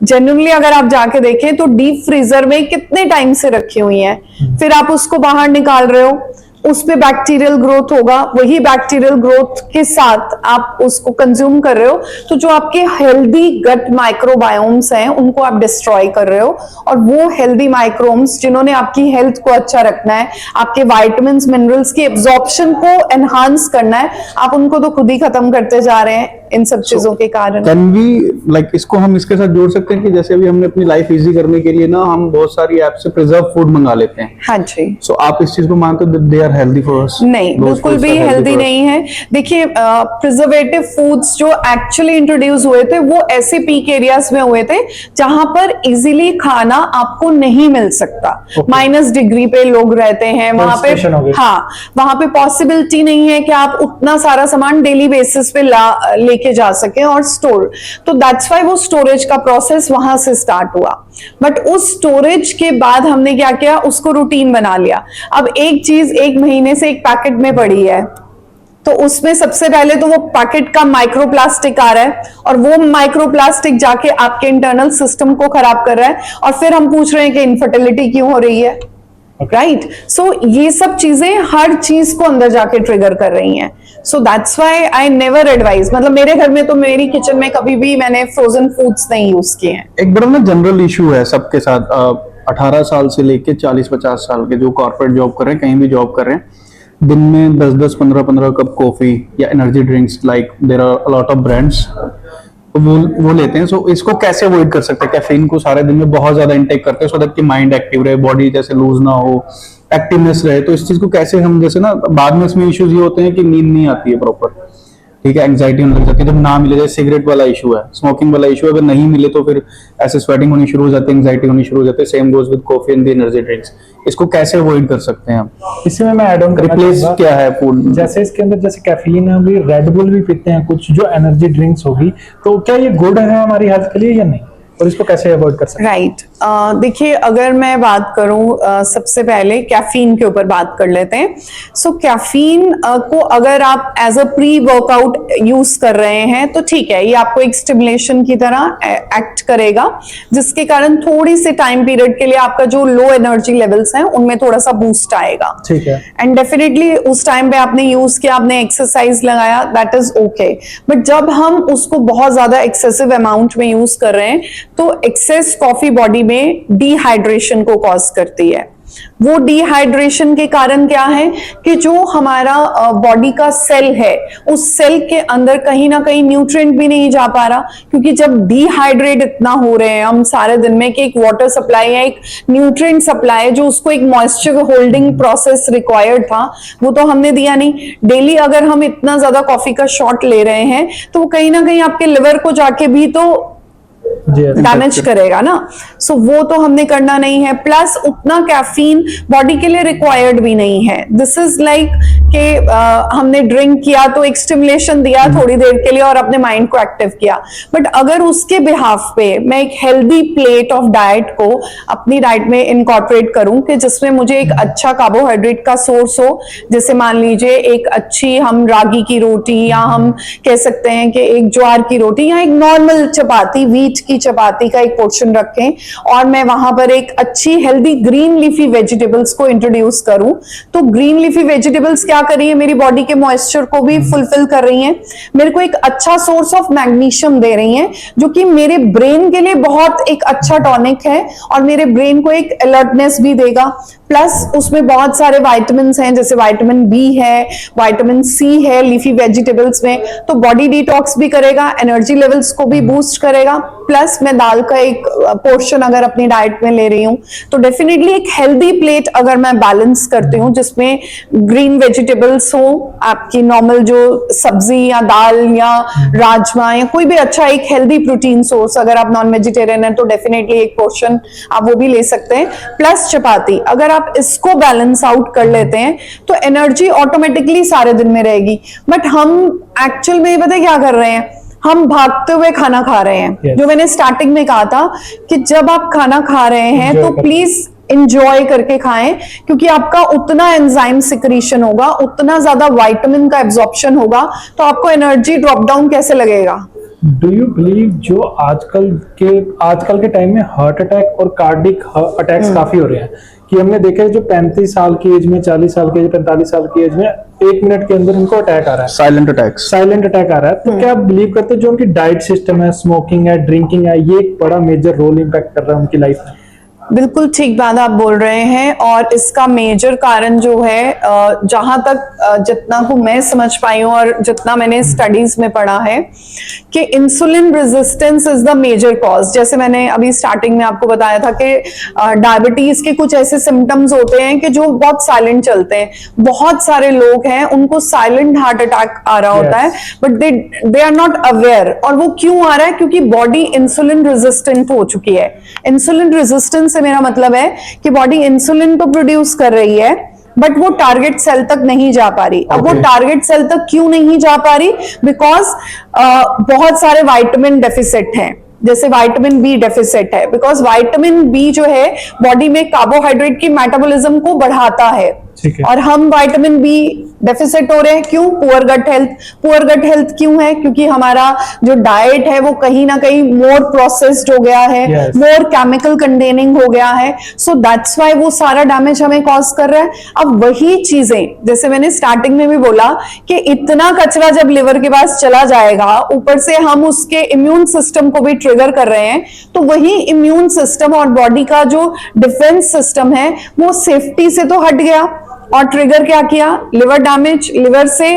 Speaker 2: जनरली अगर आप जाके देखें तो डीप फ्रीजर में कितने टाइम से रखी हुई है, फिर आप उसको बाहर निकाल रहे हो, उसमें बैक्टीरियल ग्रोथ होगा, वही बैक्टीरियल ग्रोथ के साथ आप उसको कंज्यूम कर रहे हो, तो जो आपके हेल्दी गट माइक्रोबायोम्स हैं उनको आप डिस्ट्रॉय कर रहे हो। और वो हेल्दी माइक्रोम्स जिन्होंने आपकी हेल्थ को अच्छा रखना है, आपके वाइटामिन्स मिनरल्स की एब्जॉर्प्शन को एनहांस करना है, आप उनको तो खुद ही खत्म करते जा रहे हैं इन सब चीजों के कारण।
Speaker 1: कैन वी लाइक इसको हम इसके साथ जोड़ सकते हैं कि जैसे अभी हमने अपनी लाइफ इजी करने के लिए ना हम बहुत सारी ऐप से प्रिजर्व फूड मंगा लेते हैं।
Speaker 2: हाँ जी।
Speaker 1: सो आप इस चीज को मानते हो they are healthy for us?
Speaker 2: नहीं, बिल्कुल भी हेल्दी नहीं है। देखिए, प्रिजर्वेटिव फूड्स जो एक्चुअली इंट्रोड्यूस हुए थे वो ऐसे पीक एरियाज में हुए थे जहां पर इजीली खाना आपको नहीं मिल सकता। -डिग्री पे लोग रहते हैं वहां पे।
Speaker 3: Station हो गई।
Speaker 2: हाँ, वहां पे पॉसिबिलिटी नहीं है कि आप उतना सारा सामान डेली बेसिस पे लेके जा सके और स्टोर। तो दैट्स व्हाई वो स्टोरेज का प्रोसेस वहां से स्टार्ट हुआ। बट उस स्टोरेज के बाद हमने क्या किया, उसको रूटीन बना लिया। अब एक चीज 1 महीने से एक पैकेट में पड़ी है, तो उसमें सबसे पहले तो वो पैकेट का माइक्रोप्लास्टिक आ रहा है, और वो माइक्रोप्लास्टिक जाके आपके इंटरनल सिस्टम को खराब कर रहा है, और फिर हम पूछ रहे हैं कि इनफर्टिलिटी क्यों हो रही है, राइट? सो ये सब चीजें हर चीज को अंदर जाके ट्रिगर कर रही हैं। सो that's why I never advise, मतलब मेरे घर में तो मेरी किचन में कभी भी मैंने फ्रोजन फूड्स नहीं यूज किए हैं।
Speaker 1: एक बड़ा ना जनरल इशू है सबके साथ, 18 साल से लेके 40-50 साल के जो कॉर्पोरेट जॉब कर रहे हैं, कहीं भी जॉब कर रहे हैं, दिन में 10-10, 15-15 कप कॉफी या energy drinks, like there are a lot of brands, तो वो लेते हैं। सो इसको कैसे अवॉइड कर सकते हैं? कैफीन को सारे दिन में बहुत ज्यादा इंटेक करते हैं सो दैट कि माइंड एक्टिव रहे, बॉडी जैसे लूज ना हो, एक्टिवनेस रहे। तो इस चीज को कैसे हम, जैसे ना बाद में इसमें इश्यूज ये होते हैं कि नींद नहीं आती है प्रॉपर, ठीक है, एंग्जाइटी होने लग जाती है जब ना मिले। जैसे सिगरेट वाला इशू है, स्मोकिंग वाला इशू है, अगर नहीं मिले तो फिर ऐसे स्वेटिंग होनी शुरू हो जाती है, एंग्जाइटी होनी शुरू हो जाती है। Same goes with coffee and the energy drinks. इसको कैसे अवॉइड कर सकते हैं हम?
Speaker 3: इसी में मैं ऐड ऑन करना
Speaker 1: रिप्लेस
Speaker 3: चाहूंगा।
Speaker 1: क्या है फूड?
Speaker 3: जैसे इसके अंदर जैसे कैफीन है, अभी रेड बुल भी पीते हैं कुछ जो एनर्जी ड्रिंक्स होगी, तो क्या ये गुड है हमारी हेल्थ के लिए या नहीं, और इसको कैसे अवॉइड कर सकते हैं?
Speaker 2: राइट, देखिए, अगर मैं बात करूं, सबसे पहले कैफीन के ऊपर बात कर लेते हैं। सो कैफीन को अगर आप as a pre workout use कर रहे हैं तो ठीक है, ये आपको एक स्टिमुलेशन की तरह एक्ट करेगा, जिसके कारण थोड़ी सी टाइम पीरियड के लिए आपका जो लो एनर्जी लेवल्स हैं उनमें थोड़ा सा बूस्ट आएगा।
Speaker 3: ठीक है।
Speaker 2: एंड डेफिनेटली उस टाइम पे आपने यूज किया, आपने एक्सरसाइज लगाया, दैट इज ओके। बट जब हम उसको बहुत ज्यादा एक्सेसिव अमाउंट में यूज कर रहे हैं तो एक्सेस कॉफी बॉडी में डिहाइड्रेशन को कॉज करती है। वो डिहाइड्रेशन के कारण क्या है कि जो हमारा बॉडी का सेल है, उस सेल के अंदर कहीं ना कहीं न्यूट्रिएंट भी नहीं जा पा रहा, क्योंकि जब डिहाइड्रेट इतना हो रहे हैं हम सारे दिन में कि एक वाटर सप्लाई है, एक न्यूट्रिएंट सप्लाई, जो उसको एक मॉइस्चर होल्डिंग प्रोसेस रिक्वायर्ड था, वो तो हमने दिया नहीं। डेली अगर हम इतना ज्यादा कॉफी का शॉट ले रहे हैं तो वो कहीं ना कहीं आपके लिवर को जाके भी तो डैमेज करेगा ना। सो वो तो हमने करना नहीं है। प्लस उतना कैफीन बॉडी के लिए रिक्वायर्ड भी नहीं है। दिस इज लाइक कि हमने ड्रिंक किया तो एक स्टिमुलेशन दिया थोड़ी देर के लिए और अपने माइंड को एक्टिव किया। बट अगर उसके बिहाफ पे मैं एक हेल्दी प्लेट ऑफ डाइट को अपनी डाइट में इनकॉर्पोरेट करूं कि जिसमें मुझे एक अच्छा कार्बोहाइड्रेट का सोर्स हो, जैसे मान लीजिए एक अच्छी हम रागी की रोटी, या हम कह सकते हैं कि एक ज्वार की रोटी, या एक नॉर्मल चपाती, व्हीट की चपाती का एक पोर्शन रखें, और मैं वहां पर एक अच्छी हेल्दी ग्रीन लीफी वेजिटेबल्स को इंट्रोड्यूस करूं, तो ग्रीन लीफी वेजिटेबल्स क्या कर रही है, मेरी बॉडी के मॉइस्चर को भी फुलफिल कर रही हैं, मेरे को एक अच्छा सोर्स ऑफ मैग्नीशियम दे रही हैं, जो कि मेरे ब्रेन के लिए बहुत एक अच्छा टॉनिक है और मेरे ब्रेन को एक अलर्टनेस भी देगा। प्लस उसमें बहुत सारे विटामिन हैं, जैसे विटामिन बी है, विटामिन सी है लीफी वेजिटेबल्स में, तो बॉडी डिटॉक्स भी करेगा, एनर्जी लेवल्स को भी बूस्ट करेगा। प्लस मैं दाल का एक पोर्शन अगर अपनी डाइट में ले रही हूँ तो डेफिनेटली एक हेल्दी प्लेट अगर मैं बैलेंस करती हूँ जिसमें ग्रीन वेजिटेबल्स हो, आपकी नॉर्मल जो सब्जी या दाल या राजमा या कोई भी अच्छा एक हेल्दी प्रोटीन सोर्स, अगर आप नॉन वेजिटेरियन है तो डेफिनेटली एक पोर्शन आप वो भी ले सकते हैं, प्लस चपाती। अगर आप इसको बैलेंस आउट कर लेते हैं तो एनर्जी ऑटोमेटिकली सारे दिन में रहेगी। बट हम एक्चुअल में पता है क्या कर रहे हैं, हम भागते हुए खाना खा रहे हैं।
Speaker 3: Yes.
Speaker 2: जो मैंने स्टार्टिंग में कहा था कि जब आप खाना खा रहे हैं तो प्लीज इंजॉय करके खाएं, क्योंकि आपका उतना एंजाइम सिक्रीशन होगा, उतना ज्यादा विटामिन का एब्जॉर्प्शन होगा, तो आपको एनर्जी ड्रॉप डाउन कैसे लगेगा।
Speaker 3: डू यू बिलीव जो आजकल के टाइम में हार्ट अटैक और कार्डिक अटैक्स काफी हो रहे हैं, कि हमने देखा है जो 35 साल की एज में, 40 साल की एज, 45 साल की एज में 1 मिनट के अंदर इनको अटैक आ रहा है, साइलेंट अटैक आ रहा है। तो क्या आप बिलीव करते हैं जो उनकी डाइट सिस्टम है, स्मोकिंग है, ड्रिंकिंग है, ये एक बड़ा मेजर रोल इम्पैक्ट कर रहा है उनकी लाइफ में?
Speaker 2: बिल्कुल ठीक बात आप बोल रहे हैं। और इसका मेजर कारण जो है, जहां तक जितना को मैं समझ पाई हूँ और जितना मैंने स्टडीज में पढ़ा है, कि insulin resistance is the major cause. जैसे मैंने अभी स्टार्टिंग में आपको बताया था कि डायबिटीज के कुछ ऐसे सिम्टम्स होते हैं कि जो बहुत साइलेंट चलते हैं। बहुत सारे लोग हैं उनको साइलेंट हार्ट अटैक आ रहा होता है, but they are not aware. और वो क्यों आ रहा है? क्योंकि बॉडी इंसुलिन रेजिस्टेंट हो चुकी है। इंसुलिन रेजिस्टेंस से मेरा मतलब है कि बॉडी इंसुलिन तो प्रोड्यूस कर रही है, बट वो टारगेट सेल तक नहीं जा पा रही। अब वो टारगेट सेल तक क्यों नहीं जा पा रही? बिकॉज बहुत सारे विटामिन डेफिसिट हैं। जैसे विटामिन बी डेफिसिट है, बिकॉज विटामिन बी जो है बॉडी में कार्बोहाइड्रेट की मेटाबॉलिज्म को बढ़ाता है। और हम विटामिन बी डेफिसिट हो रहे हैं, क्यों? Poor gut health. Poor gut health क्यों है? क्योंकि हमारा जो डाइट है वो कहीं ना कहीं मोर प्रोसेस्ड हो गया है, मोर केमिकल कंटेनिंग हो गया है। सो दैट्स व्हाई वो सारा डैमेज हमें कॉज कर रहा है। अब वही चीजें, जैसे मैंने स्टार्टिंग में भी बोला कि इतना कचरा जब लिवर के पास चला जाएगा, ऊपर से हम उसके इम्यून सिस्टम को भी ट्रिगर कर रहे हैं, तो वही इम्यून सिस्टम और बॉडी का जो डिफेंस सिस्टम है वो सेफ्टी से तो हट गया और ट्रिगर क्या किया? Liver damage. लिवर से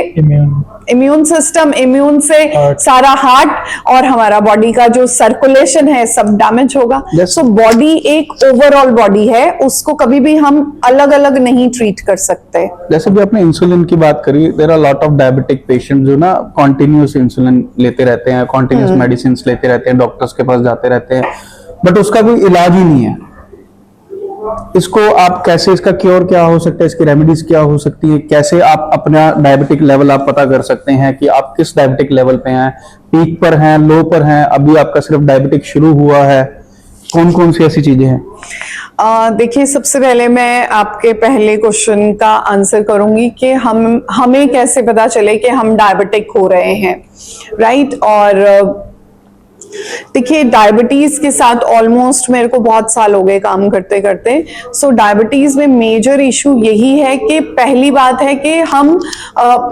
Speaker 2: इम्यून सिस्टम, इम्यून से सारा हार्ट और हमारा बॉडी का जो सर्कुलेशन है सब डैमेज होगा। सो बॉडी एक ओवरऑल बॉडी है, उसको कभी भी हम अलग अलग नहीं ट्रीट कर सकते।
Speaker 1: जैसे भी आपने इंसुलिन की बात करी, there are lot of diabetic patient जो ना कॉन्टिन्यूस इंसुलिन लेते रहते हैं, कॉन्टिन्यूस मेडिसिन लेते रहते हैं, डॉक्टर्स के पास जाते रहते हैं, बट उसका कोई इलाज ही नहीं है। इसको आप कैसे, इसका क्योर क्या हो सकता है, इसकी रेमेडीज क्या हो सकती है, कैसे आप अपना डायबिटिक लेवल आप पता कर सकते हैं कि आप किस डायबिटिक लेवल पे हैं, पीक पर हैं, लो पर हैं, अभी आपका सिर्फ डायबिटिक शुरू हुआ है, कौन कौन सी ऐसी चीजें हैं?
Speaker 2: देखिए, सबसे पहले मैं आपके पहले क्वेश्चन का आंसर करूंगी कि हमें कैसे पता चले कि हम डायबिटिक हो रहे हैं, राइट? और देखिए, डायबिटीज के साथ ऑलमोस्ट मेरे को बहुत साल हो गए काम करते करते। सो डायबिटीज में मेजर इशू यही है कि पहली बात है कि हम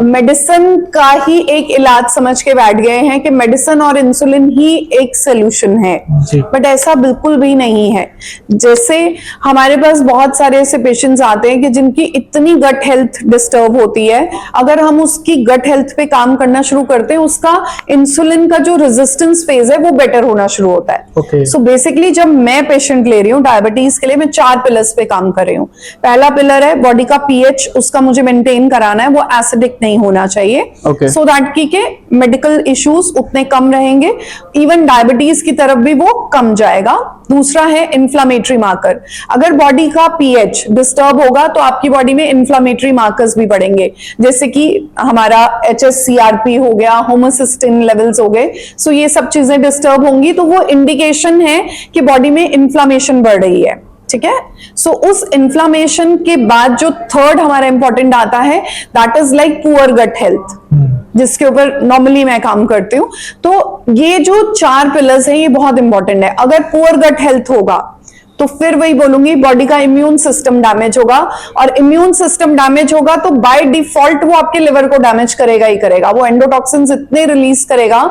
Speaker 2: मेडिसिन का ही एक इलाज समझ के बैठ गए हैं कि मेडिसिन और इंसुलिन ही एक सोल्यूशन है, बट ऐसा बिल्कुल भी नहीं है। जैसे हमारे पास बहुत सारे ऐसे पेशेंट्स आते हैं कि जिनकी इतनी गट हेल्थ डिस्टर्ब होती है, अगर हम उसकी गट हेल्थ पे काम करना शुरू करते हैं, उसका इंसुलिन का जो रेजिस्टेंस फेज है वो बेटर होना शुरू होता है। सो बेसिकली जब मैं पेशेंट ले रही हूँ डायबिटीज के लिए, मैं 4 पिलर्स पे काम कर रही हूँ। पहला पिलर है बॉडी का पीएच, उसका मुझे मेंटेन कराना है, वो एसिडिक नहीं होना चाहिए, सो दैट की के मेडिकल इश्यूज उतने कम रहेंगे, इवन डायबिटीज की तरफ भी वो कम जाएगा। दूसरा है इन्फ्लामेटरी मार्कर। अगर बॉडी का पीएच डिस्टर्ब होगा तो आपकी बॉडी में इन्फ्लामेटरी मार्कर्स भी बढ़ेंगे, जैसे कि हमारा HSCRP हो गया, होमोसिस्टिन लेवल्स हो गए। सो ये सब चीजें डिस्टर्ब होंगी तो वो इंडिकेशन है कि बॉडी में इन्फ्लामेशन बढ़ रही है, ठीक है? सो उस इन्फ्लामेशन के बाद जो थर्ड हमारा इंपॉर्टेंट आता है, that is like poor gut health, जिसके ऊपर नॉर्मली मैं काम करती हूँ। तो ये जो 4 पिलर्स हैं ये बहुत इंपॉर्टेंट है। अगर पुअर गट हेल्थ होगा तो फिर वही बोलूंगी, बॉडी का इम्यून सिस्टम डैमेज होगा, और इम्यून सिस्टम डैमेज होगा तो बाय डिफॉल्ट वो आपके लिवर को डैमेज करेगा ही करेगा। वो एंडोटॉक्सिन्स इतने रिलीज करेगा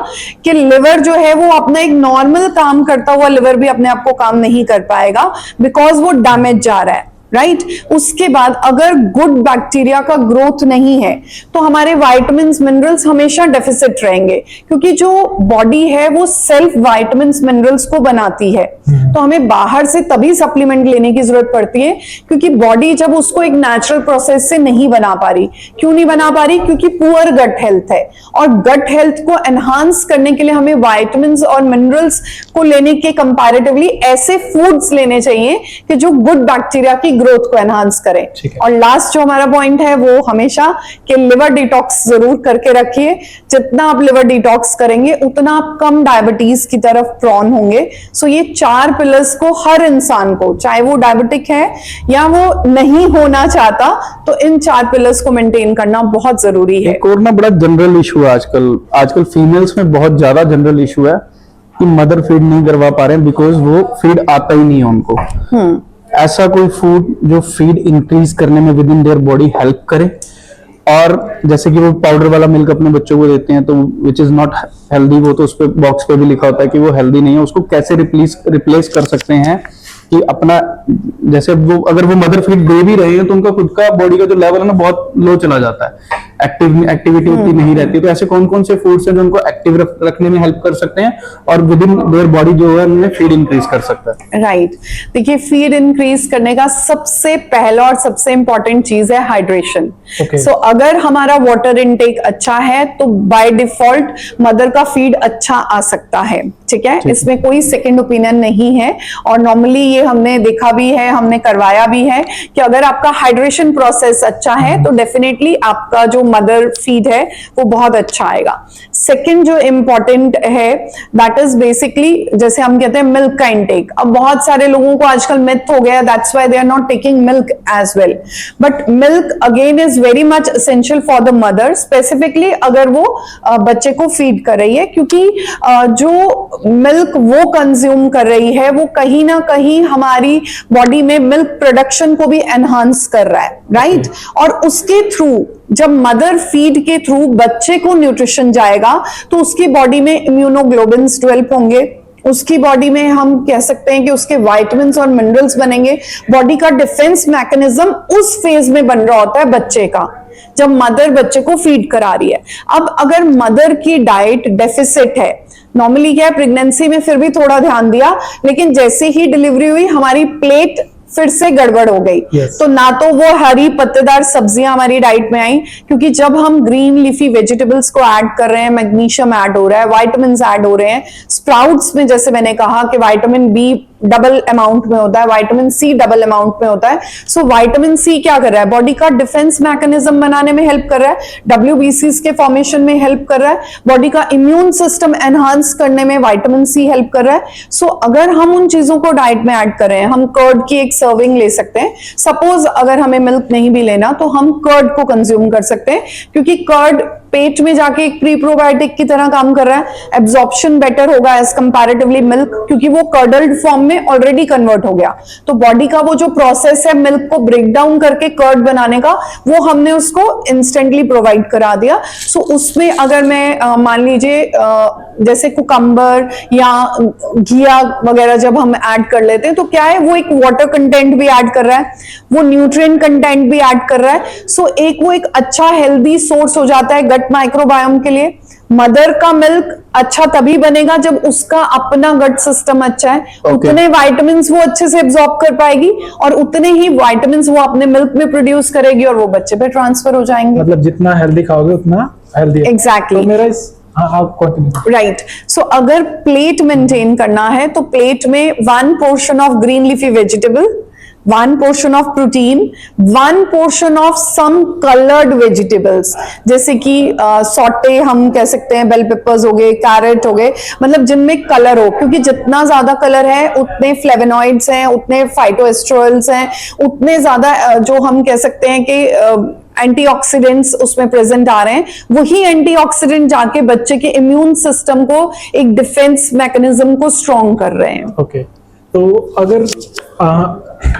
Speaker 2: कि लिवर जो है वो अपना एक नॉर्मल काम करता हुआ लिवर भी अपने आप को काम नहीं कर पाएगा, बिकॉज वो डैमेज जा रहा है, राइट? उसके बाद अगर गुड बैक्टीरिया का ग्रोथ नहीं है तो हमारे विटामिन्स मिनरल्स हमेशा डेफिसिट रहेंगे, क्योंकि जो बॉडी है वो सेल्फ विटामिन्स मिनरल्स को बनाती है। तो हमें बाहर से तभी सप्लीमेंट लेने की जरूरत पड़ती है, क्योंकि बॉडी जब उसको एक नेचुरल प्रोसेस से नहीं बना पा रही। क्यों नहीं बना पा रही? क्योंकि पुअर गट हेल्थ है, और गट हेल्थ को एनहांस करने के लिए हमें विटामिन्स और मिनरल्स को लेने के कंपैरेटिवली ऐसे फूड्स लेने चाहिए कि जो गुड बैक्टीरिया की ग्रोथ को एनहांस करें। और लास्ट जो हमारा पॉइंट है वो हमेशा कि लिवर डिटॉक्स जरूर करके रखिए। जितना आप लिवर डिटॉक्स करेंगे उतना आप कम डायबिटीज की तरफ प्रोन होंगे। सो ये 4 पिलर्स को हर इंसान को, चाहे वो डायबिटिक है या वो नहीं होना चाहता, तो इन 4 पिलर्स को मेंटेन करना बहुत जरूरी है।
Speaker 1: एक और ना बड़ा जनरल इशू है आजकल फीमेल्स में बहुत ज्यादा जनरल इशू है कि मदर फीड नहीं करवा पा रहे हैं, बिकॉज वो फीड आता ही नहीं है उनको। ऐसा कोई फूड जो फीड इंक्रीज करने में with in their body help करे, और जैसे कि वो पाउडर वाला मिल्क अपने बच्चों को देते हैं तो विच इज नॉट हेल्दी, वो तो उस पे बॉक्स पे भी लिखा होता है कि वो हेल्दी नहीं है, उसको कैसे रिप्लेस कर सकते हैं कि अपना, जैसे वो अगर वो मदर फीड दे भी रहे हैं तो उनका खुद का बॉडी का जो लेवल है ना बहुत लो चला जाता है, एक्टिविटी उतनी नहीं रहती। तो ऐसे कौन कौन से फूड्स हैं जो उनको एक्टिव रखने में हेल्प कर सकते हैं और विद इन देयर बॉडी जो है उनमें फीड इंक्रीज कर सकता है?
Speaker 2: राइट, देखिए फीड इंक्रीज करने का सबसे पहला और सबसे इंपॉर्टेंट चीज है हाइड्रेशन।
Speaker 3: Okay.
Speaker 2: सो अगर हमारा वाटर इनटेक अच्छा है तो बाय डिफॉल्ट मदर का फीड अच्छा आ सकता है, ठीक है, इसमें कोई सेकंड ओपिनियन नहीं है। और नॉर्मली ये हमने देखा भी है, हमने करवाया भी है कि अगर आपका हाइड्रेशन प्रोसेस अच्छा है तो डेफिनेटली आपका जो मदर फीड है वो बहुत अच्छा आएगा। सेकंड जो इम्पोर्टेंट है दैट इज बेसिकली, जैसे हम कहते हैं मिल्क का इंटेक। अब बहुत सारे लोगों को आजकल मिथ हो गया, that's why they are not taking milk as well, but milk again is very much essential for the mother, specifically अगर वो बच्चे को फीड कर रही है, क्योंकि जो मिल्क वो कंज्यूम कर रही है वो कहीं ना कहीं हमारी बॉडी में मिल्क प्रोडक्शन को भी एनहांस कर रहा है, राइट? और उसके थ्रू जब मदर फीड के थ्रू बच्चे को न्यूट्रिशन जाएगा तो उसकी बॉडी में इम्यूनोग्लोबिन्स डेवलप होंगे, उसकी बॉडी में हम कह सकते हैं कि उसके विटामिन्स और मिनरल्स बनेंगे। बॉडी का डिफेंस मैकेनिज्म उस फेज में बन रहा होता है बच्चे का, जब मदर बच्चे को फीड करा रही है। अब अगर मदर की डाइट डेफिसिट है, नॉर्मली क्या है, प्रेगनेंसी में फिर भी थोड़ा ध्यान दिया, लेकिन जैसे ही डिलीवरी हुई हमारी प्लेट फिर से गड़बड़ हो गई।
Speaker 3: Yes.
Speaker 2: तो ना तो वो हरी पत्तेदार सब्जियां हमारी डाइट में आई, क्योंकि जब हम ग्रीन लीफी वेजिटेबल्स को ऐड कर रहे हैं, मैग्नीशियम ऐड हो रहा है, विटामिन्स ऐड हो रहे हैं, स्प्राउट्स में जैसे मैंने कहा कि विटामिन बी डबल अमाउंट में होता है, विटामिन सी डबल अमाउंट में होता है। सो विटामिन सी क्या कर रहा है, बॉडी का डिफेंस मैकेनिज्म बनाने में हेल्प कर रहा है, डब्ल्यूबीसीज के फॉर्मेशन में हेल्प कर रहा है, बॉडी का इम्यून सिस्टम एनहांस करने में विटामिन सी हेल्प कर रहा है। सो अगर हम उन चीजों को डाइट में ऐड कर रहे हैं, हम कर्ड की एक सर्विंग ले सकते हैं। सपोज अगर हमें मिल्क नहीं भी लेना तो हम कर्ड को कंज्यूम कर सकते हैं, क्योंकि कर्ड पेट में जाके एक प्री प्रोबायोटिक की तरह काम कर रहा है, एब्जॉर्प्शन बेटर होगा एज कंपैरेटिवली मिल्क, क्योंकि वो कर्डल्ड फॉर्म में ऑलरेडी कन्वर्ट हो गया। तो बॉडी का वो जो प्रोसेस है मिल्क को ब्रेक डाउन करके कर्ड बनाने का, वो हमने उसको इंस्टेंटली प्रोवाइड करा दिया। सो उसमें अगर मैं मान लीजिए जैसे कुकम्बर या घिया वगैरह जब हम ऐड कर लेते हैं तो क्या है, वो एक वाटर कंटेंट भी ऐड कर रहा है, वो न्यूट्रिएंट कंटेंट भी ऐड कर रहा है। सो वो एक अच्छा हेल्दी सोर्स हो जाता है गट माइक्रोबायोम के लिए। मदर का मिल्क अच्छा तभी बनेगा जब उसका अपना गट सिस्टम अच्छा है, उतने विटामिन्स वो अच्छे से एब्जॉर्ब कर पाएगी और उतने ही विटामिन्स वो अपने मिल्क में प्रोड्यूस करेगी और वो बच्चे पे ट्रांसफर हो जाएंगे।
Speaker 3: मतलब जितना हेल्दी खाओगे उतना हेल्दी।
Speaker 2: Exactly.
Speaker 3: तो मेरा इस आप कंटिन्यू।
Speaker 2: राइट, सो अगर प्लेट मेंटेन करना है तो प्लेट में 1 portion of green leafy vegetable, 1 portion of protein, 1 portion of some coloured vegetables, जैसे कि सॉटे हम कह सकते हैं, बेल पेपर्स हो गए, कैरेट हो गए, मतलब जिनमें कलर हो, क्योंकि जितना ज्यादा कलर है उतने फ्लेवोनॉइड्स हैं, उतने फाइटोएस्ट्रोल्स हैं, उतने ज्यादा जो हम कह सकते हैं कि एंटीऑक्सीडेंट्स उसमें प्रेजेंट आ रहे हैं। वही एंटीऑक्सीडेंट जाके बच्चे के इम्यून सिस्टम को एक डिफेंस मैकेनिज्म को स्ट्रॉन्ग कर रहे हैं।
Speaker 3: ओके, तो अगर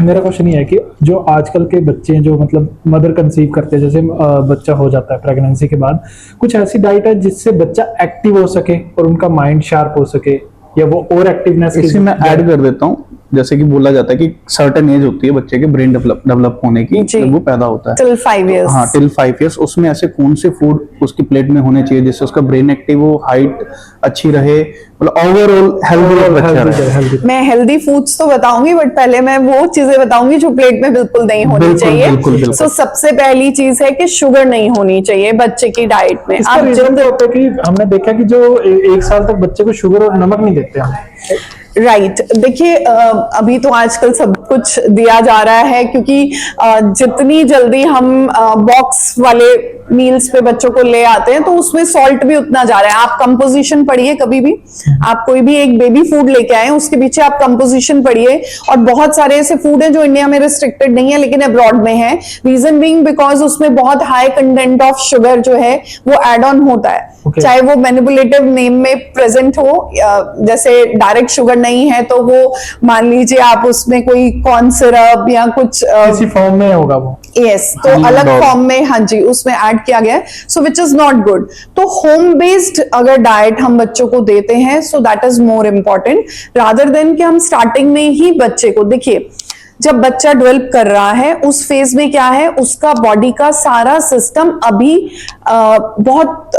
Speaker 3: मेरा क्वेश्चन ये है कि जो आजकल के बच्चे हैं जो मतलब मदर कंसीव करते हैं, जैसे बच्चा हो जाता है प्रेगनेंसी के बाद, कुछ ऐसी डाइट है जिससे बच्चा एक्टिव हो सके और उनका माइंड शार्प हो सके, या वो और एक्टिवनेस?
Speaker 1: इसी में ऐड कर देता हूँ, जैसे कि बोला जाता है कि सर्टेन एज होती है बच्चे के ब्रेन डेवलप होने की जब वो पैदा होता है,
Speaker 2: टिल 5 इयर्स।
Speaker 1: हाँ, टिल 5 इयर्स। उसमें ऐसे कौन से फूड उसकी प्लेट में होने चाहिए जिससे उसका ब्रेन एक्टिव हो, हाइट अच्छी रहे, मतलब ओवरऑल हेल्दी?
Speaker 2: मैं हेल्दी फूड्स तो बताऊंगी, बट पहले मैं वो चीजें बताऊंगी जो प्लेट में बिल्कुल नहीं होनी चाहिए। सो सबसे पहली चीज है कि शुगर नहीं होनी चाहिए बच्चे की डाइट में।
Speaker 3: आप रीजन होता है कि हमने देखा कि जो 1 साल तक बच्चे को शुगर और नमक नहीं देते हम।
Speaker 2: राइट, देखिए अभी तो आजकल सब कुछ दिया जा रहा है, क्योंकि जितनी जल्दी हम बॉक्स वाले मील्स पे बच्चों को ले आते हैं तो उसमें सॉल्ट भी उतना जा रहा है। आप कंपोजिशन पढ़िए, कभी भी आप कोई भी एक बेबी फूड लेके आए उसके पीछे आप कंपोजिशन पढ़िए, और बहुत सारे ऐसे फूड हैं जो इंडिया में रिस्ट्रिक्टेड नहीं है लेकिन अब्रॉड में है। रीजन बीइंग बिकॉज उसमें बहुत हाई कंटेंट ऑफ शुगर जो है वो एड ऑन होता है। चाहे वो मैनिपुलेटिव नेम में प्रेजेंट हो, जैसे डायरेक्ट शुगर नहीं है तो वो मान लीजिए आप उसमें कोई कॉर्न सिरप या कुछ
Speaker 3: किसी फॉर्म में होगा वो।
Speaker 2: यस, तो
Speaker 1: Honey
Speaker 2: अलग
Speaker 1: dog.
Speaker 2: फॉर्म में, हाँ जी, उसमें ऐड किया गया है, सो विच इज नॉट गुड। तो होम बेस्ड अगर डाइट हम बच्चों को देते हैं, so that is more important rather than कि हम स्टार्टिंग में ही बच्चे को, देखिए जब बच्चा डेवलप कर रहा है उस फेज में क्या है, उसका बॉडी का सारा सिस्टम अभी बहुत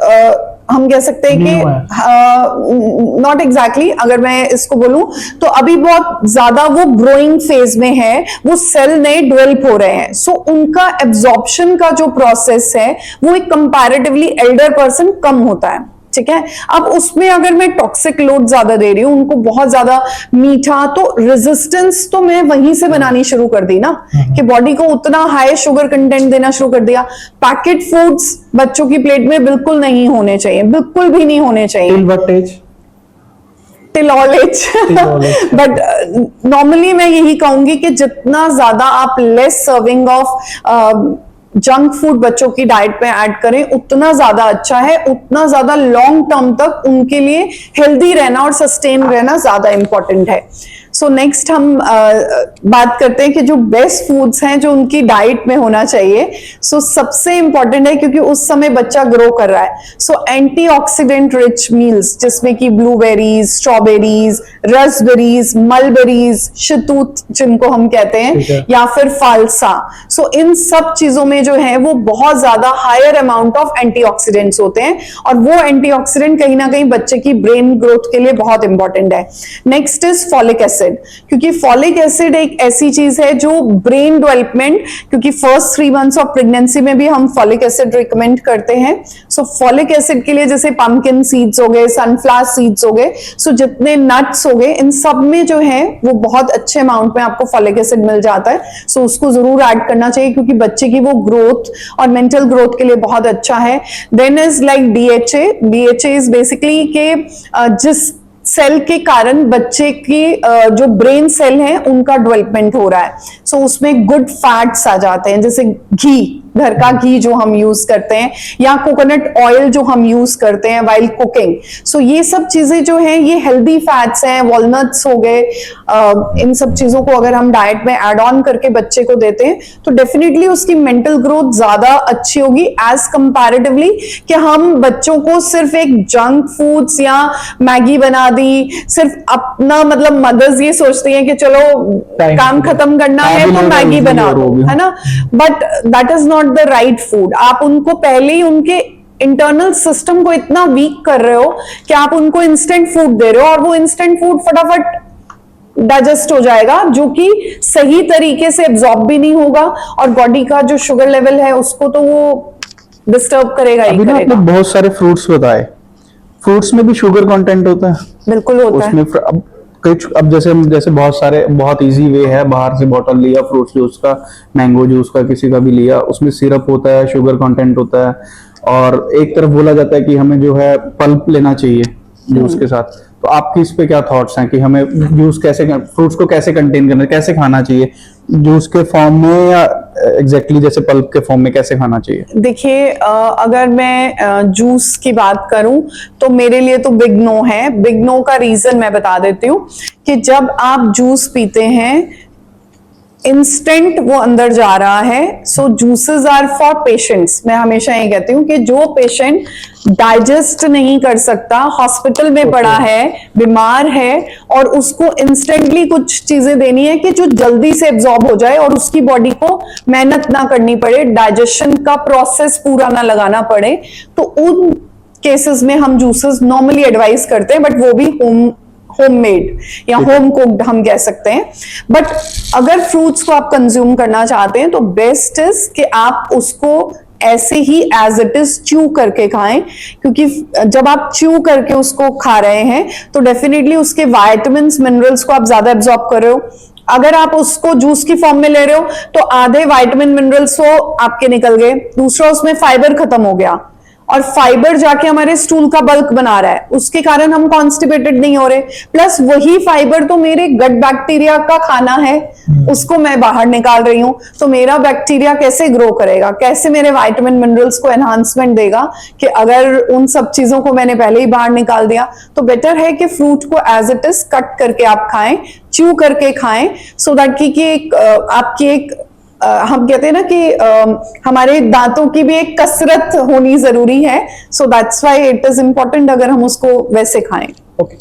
Speaker 2: हम कह सकते हैं
Speaker 3: New
Speaker 2: कि नॉट एग्जैक्टली, अगर मैं इसको बोलूं तो अभी बहुत ज्यादा वो ग्रोइंग फेज में है, वो सेल नए डेवलप हो रहे हैं, सो उनका एब्जॉर्प्शन का जो प्रोसेस है वो एक कंपैरेटिवली एल्डर पर्सन कम होता है, ठीक है। अब उसमें अगर मैं टॉक्सिक लोड ज्यादा दे रही हूँ, उनको बहुत ज्यादा मीठा, तो रेजिस्टेंस तो मैं वहीं से बनानी शुरू कर दी ना, कि बॉडी को उतना हाई शुगर कंटेंट देना शुरू कर दिया। पैकेट फूड्स बच्चों की प्लेट में बिल्कुल नहीं होने चाहिए, बिल्कुल भी नहीं होने चाहिए।
Speaker 3: Till what age?
Speaker 2: Till all age.
Speaker 3: Till all age.
Speaker 2: But normally मैं यही कहूंगी कि जितना ज्यादा आप less serving of junk food बच्चों की डाइट में ऐड करें उतना ज्यादा अच्छा है, उतना ज्यादा लॉन्ग टर्म तक उनके लिए हेल्दी रहना और सस्टेन रहना ज्यादा इंपॉर्टेंट है। सो नेक्स्ट हम बात करते हैं कि जो बेस्ट फूड्स हैं जो उनकी डाइट में होना चाहिए। सो सबसे इंपॉर्टेंट है, क्योंकि उस समय बच्चा ग्रो कर रहा है, सो एंटीऑक्सीडेंट रिच मील्स जिसमें कि ब्लूबेरीज, स्ट्रॉबेरीज, रसबेरीज, मलबेरीज, शतूत जिनको हम कहते
Speaker 3: ठीक है।
Speaker 2: हैं, या फिर फालसा, सो इन सब चीजों में जो है वो बहुत ज्यादा हायर अमाउंट ऑफ एंटीऑक्सीडेंट्स होते हैं, और वो एंटीऑक्सीडेंट कहीं ना कहीं बच्चे की ब्रेन ग्रोथ के लिए बहुत इंपॉर्टेंट है। नेक्स्ट इज फॉलिक एसिड, क्योंकि फॉलिक एसिड एक ऐसी चीज है जो ब्रेन डेवलपमेंट, क्योंकि फर्स्ट 3 मंथ्स ऑफ प्रेगनेंसी में भी हम फॉलिक एसिड रिकमेंड करते हैं। सो फॉलिक एसिड के लिए जैसे पंपकिन सीड्स हो गए, सनफ्लावर सीड्स हो गए, सो जितने नट्स हो गए, इन सब में जो है वो बहुत अच्छे अमाउंट में आपको फॉलिक एसिड मिल जाता है। सो उसको जरूर ऐड करना चाहिए, क्योंकि बच्चे की वो ग्रोथ और मेंटल ग्रोथ के लिए बहुत अच्छा है। Then is like DHA. DHA is basically के जिस सेल के कारण बच्चे की जो ब्रेन सेल है उनका डेवलपमेंट हो रहा है, सो उसमें गुड फैट्स आ जाते हैं, जैसे घी, घर का घी जो हम यूज करते हैं, या कोकोनट ऑयल जो हम यूज करते हैं वाइल कुकिंग। सो ये सब चीजें जो हैं ये हेल्दी फैट्स हैं, वॉलनट्स हो गए, इन सब चीजों को अगर हम डाइट में ऐड ऑन करके बच्चे को देते हैं तो डेफिनेटली उसकी मेंटल ग्रोथ ज्यादा अच्छी होगी एज कंपैरेटिवली कि हम बच्चों को सिर्फ एक जंक फूड्स या मैगी बना दी, सिर्फ अपना मतलब मदर्स ये सोचती हैं कि चलो काम खत्म करना है तो मैगी बना दो, है ना, but that is not the right food. आप उनको पहले ही उनके इंटरनल सिस्टम को इतना वीक कर रहे हो कि आप उनको इंस्टेंट फूड दे रहे हो, और वो इंस्टेंट फूड फटाफट डाइजेस्ट हो जाएगा, जो कि सही तरीके से एब्जॉर्ब भी नहीं होगा, और बॉडी का जो शुगर लेवल है उसको तो वो डिस्टर्ब करेगा ही
Speaker 1: अभी ना
Speaker 2: करेगा।
Speaker 1: आपने बहुत सारे फ्रूट्स बताए, फ्रूट्स में भी शुगर कंटेंट होता है
Speaker 2: बिल्कुल होता है।
Speaker 1: उसमें। अब जैसे बहुत सारे, बहुत इजी वे है, बाहर से बॉटल लिया फ्रूट जूस का, मैंगो जूस का, किसी का भी लिया, उसमें सिरप होता है, शुगर कंटेंट होता है, और एक तरफ बोला जाता है कि हमें जो है पल्प लेना चाहिए जूस के साथ। तो आपकी इस पे क्या थॉट्स हैं कि हमें जूस कैसे, फ्रूट्स को कैसे कंटेन करना, कैसे खाना चाहिए, जूस के फॉर्म में या एग्जैक्टली जैसे पल्प के फॉर्म में कैसे खाना चाहिए?
Speaker 2: देखिए अगर मैं जूस की बात करूं तो मेरे लिए तो बिग नो है। बिग नो का रीजन मैं बता देती हूँ कि जब आप जूस पीते हैं इंस्टेंट वो अंदर जा रहा है, सो जूसेस आर फॉर पेशेंट्स। मैं हमेशा ये कहती हूँ कि जो पेशेंट डाइजेस्ट नहीं कर सकता, हॉस्पिटल में पड़ा है, बीमार है, और उसको इंस्टेंटली कुछ चीजें देनी है कि जो जल्दी से एब्जॉर्ब हो जाए और उसकी बॉडी को मेहनत ना करनी पड़े, डाइजेशन का प्रोसेस पूरा ना लगाना पड़े, तो उन केसेस में हम जूसेस नॉर्मली एडवाइस करते हैं, बट वो भी होममेड या होम कुक्ड हम कह सकते हैं। बट अगर फ्रूट्स को आप कंज्यूम करना चाहते हैं तो बेस्ट इज कि आप उसको ऐसे ही एज इट इज च्यू करके खाएं, क्योंकि जब आप च्यू करके उसको खा रहे हैं तो डेफिनेटली उसके वाइटामिन्स, मिनरल्स को आप ज्यादा एब्जॉर्ब कर रहे हो। अगर आप उसको जूस की फॉर्म में ले रहे हो तो आधे विटामिन मिनरल्स वो आपके निकल गए, दूसरा उसमें फाइबर खत्म हो गया, और फाइबर जाके हमारे स्टूल का बल्क बना रहा है, उसके कारण हम कॉन्स्टिपेटेड नहीं हो रहे। प्लस वही फाइबर तो मेरे गट बैक्टीरिया का खाना है, उसको मैं बाहर निकाल रही हूं, तो मेरा बैक्टीरिया कैसे ग्रो करेगा, कैसे मेरे विटामिन मिनरल्स को एनहांसमेंट देगा, कि अगर उन सब चीजों को मैंने पहले ही बाहर निकाल दिया। तो बेटर है कि फ्रूट को एज इट इज कट करके आप खाएं, च्यू करके खाएं, सो दैट कि आपकी एक हम कहते हैं ना कि हमारे दांतों की भी एक कसरत होनी जरूरी है। So that's why it is important अगर हम उसको वैसे खाएं।
Speaker 3: ओके,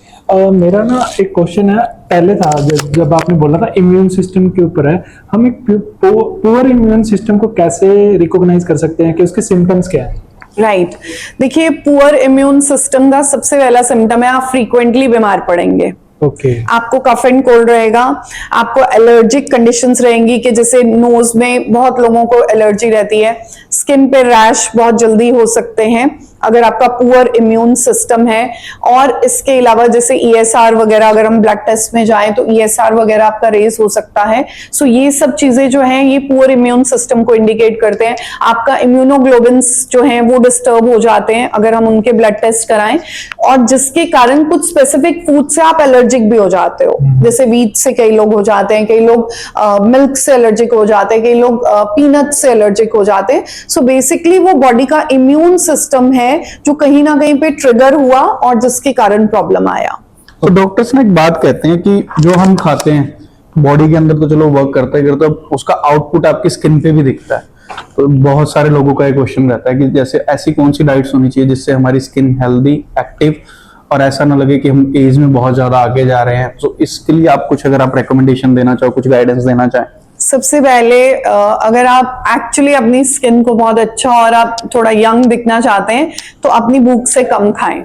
Speaker 3: मेरा ना एक क्वेश्चन है, पहले था जब आपने बोला था इम्यून सिस्टम के ऊपर है, हम एक पुअर इम्यून सिस्टम को कैसे रिकॉग्नाइज कर सकते हैं कि उसके सिम्टम्स क्या है?
Speaker 2: राइट, देखिए पुअर इम्यून सिस्टम का सबसे पहला सिम्टम है आप फ्रीक्वेंटली बीमार पड़ेंगे।
Speaker 3: ओके,
Speaker 2: आपको कफ एंड कोल्ड रहेगा, आपको एलर्जिक कंडीशंस रहेंगी कि जैसे नोज में बहुत लोगों को एलर्जी रहती है, स्किन पे रैश बहुत जल्दी हो सकते हैं अगर आपका पुअर इम्यून सिस्टम है। और इसके अलावा जैसे ESR वगैरह, अगर हम ब्लड टेस्ट में जाएं तो ESR वगैरह आपका रेज हो सकता है। सो ये सब चीजें जो हैं ये पुअर इम्यून सिस्टम को इंडिकेट करते हैं। आपका इम्यूनोग्लोबिन्स जो हैं वो डिस्टर्ब हो जाते हैं अगर हम उनके ब्लड टेस्ट कराएं, और जिसके कारण कुछ स्पेसिफिक फूड से आप एलर्जिक भी हो जाते हो। जैसे व्हीट से कई लोग हो जाते हैं, कई लोग मिल्क से एलर्जिक हो जाते हैं, कई लोग पीनट से एलर्जिक हो जाते हैं। सो बेसिकली वो बॉडी का इम्यून सिस्टम है जो कहीं ना कहीं पे ट्रिगर हुआ और जिसके कारण प्रॉब्लम आया।
Speaker 1: तो डॉक्टर्स ने एक बात कहते हैं कि जो हम खाते हैं बॉडी के अंदर तो चलो वर्क करता है उसका आउटपुट आपकी स्किन पे भी दिखता है। तो बहुत सारे लोगों का एक क्वेश्चन रहता है कि जैसे ऐसी कौन सी डाइट्स होनी चाहिए जिससे हमारी स्किन हेल्दी, एक्टिव और ऐसा ना लगे कि हम एज में बहुत ज्यादा आगे जा रहे हैं। तो इसके लिए आप कुछ अगर आप रिकमेंडेशन देना चाहो, कुछ गाइडेंस देना चाहें।
Speaker 2: सबसे पहले अगर आप एक्चुअली अपनी स्किन को बहुत अच्छा और आप थोड़ा यंग दिखना चाहते हैं तो अपनी भूख से कम खाएं।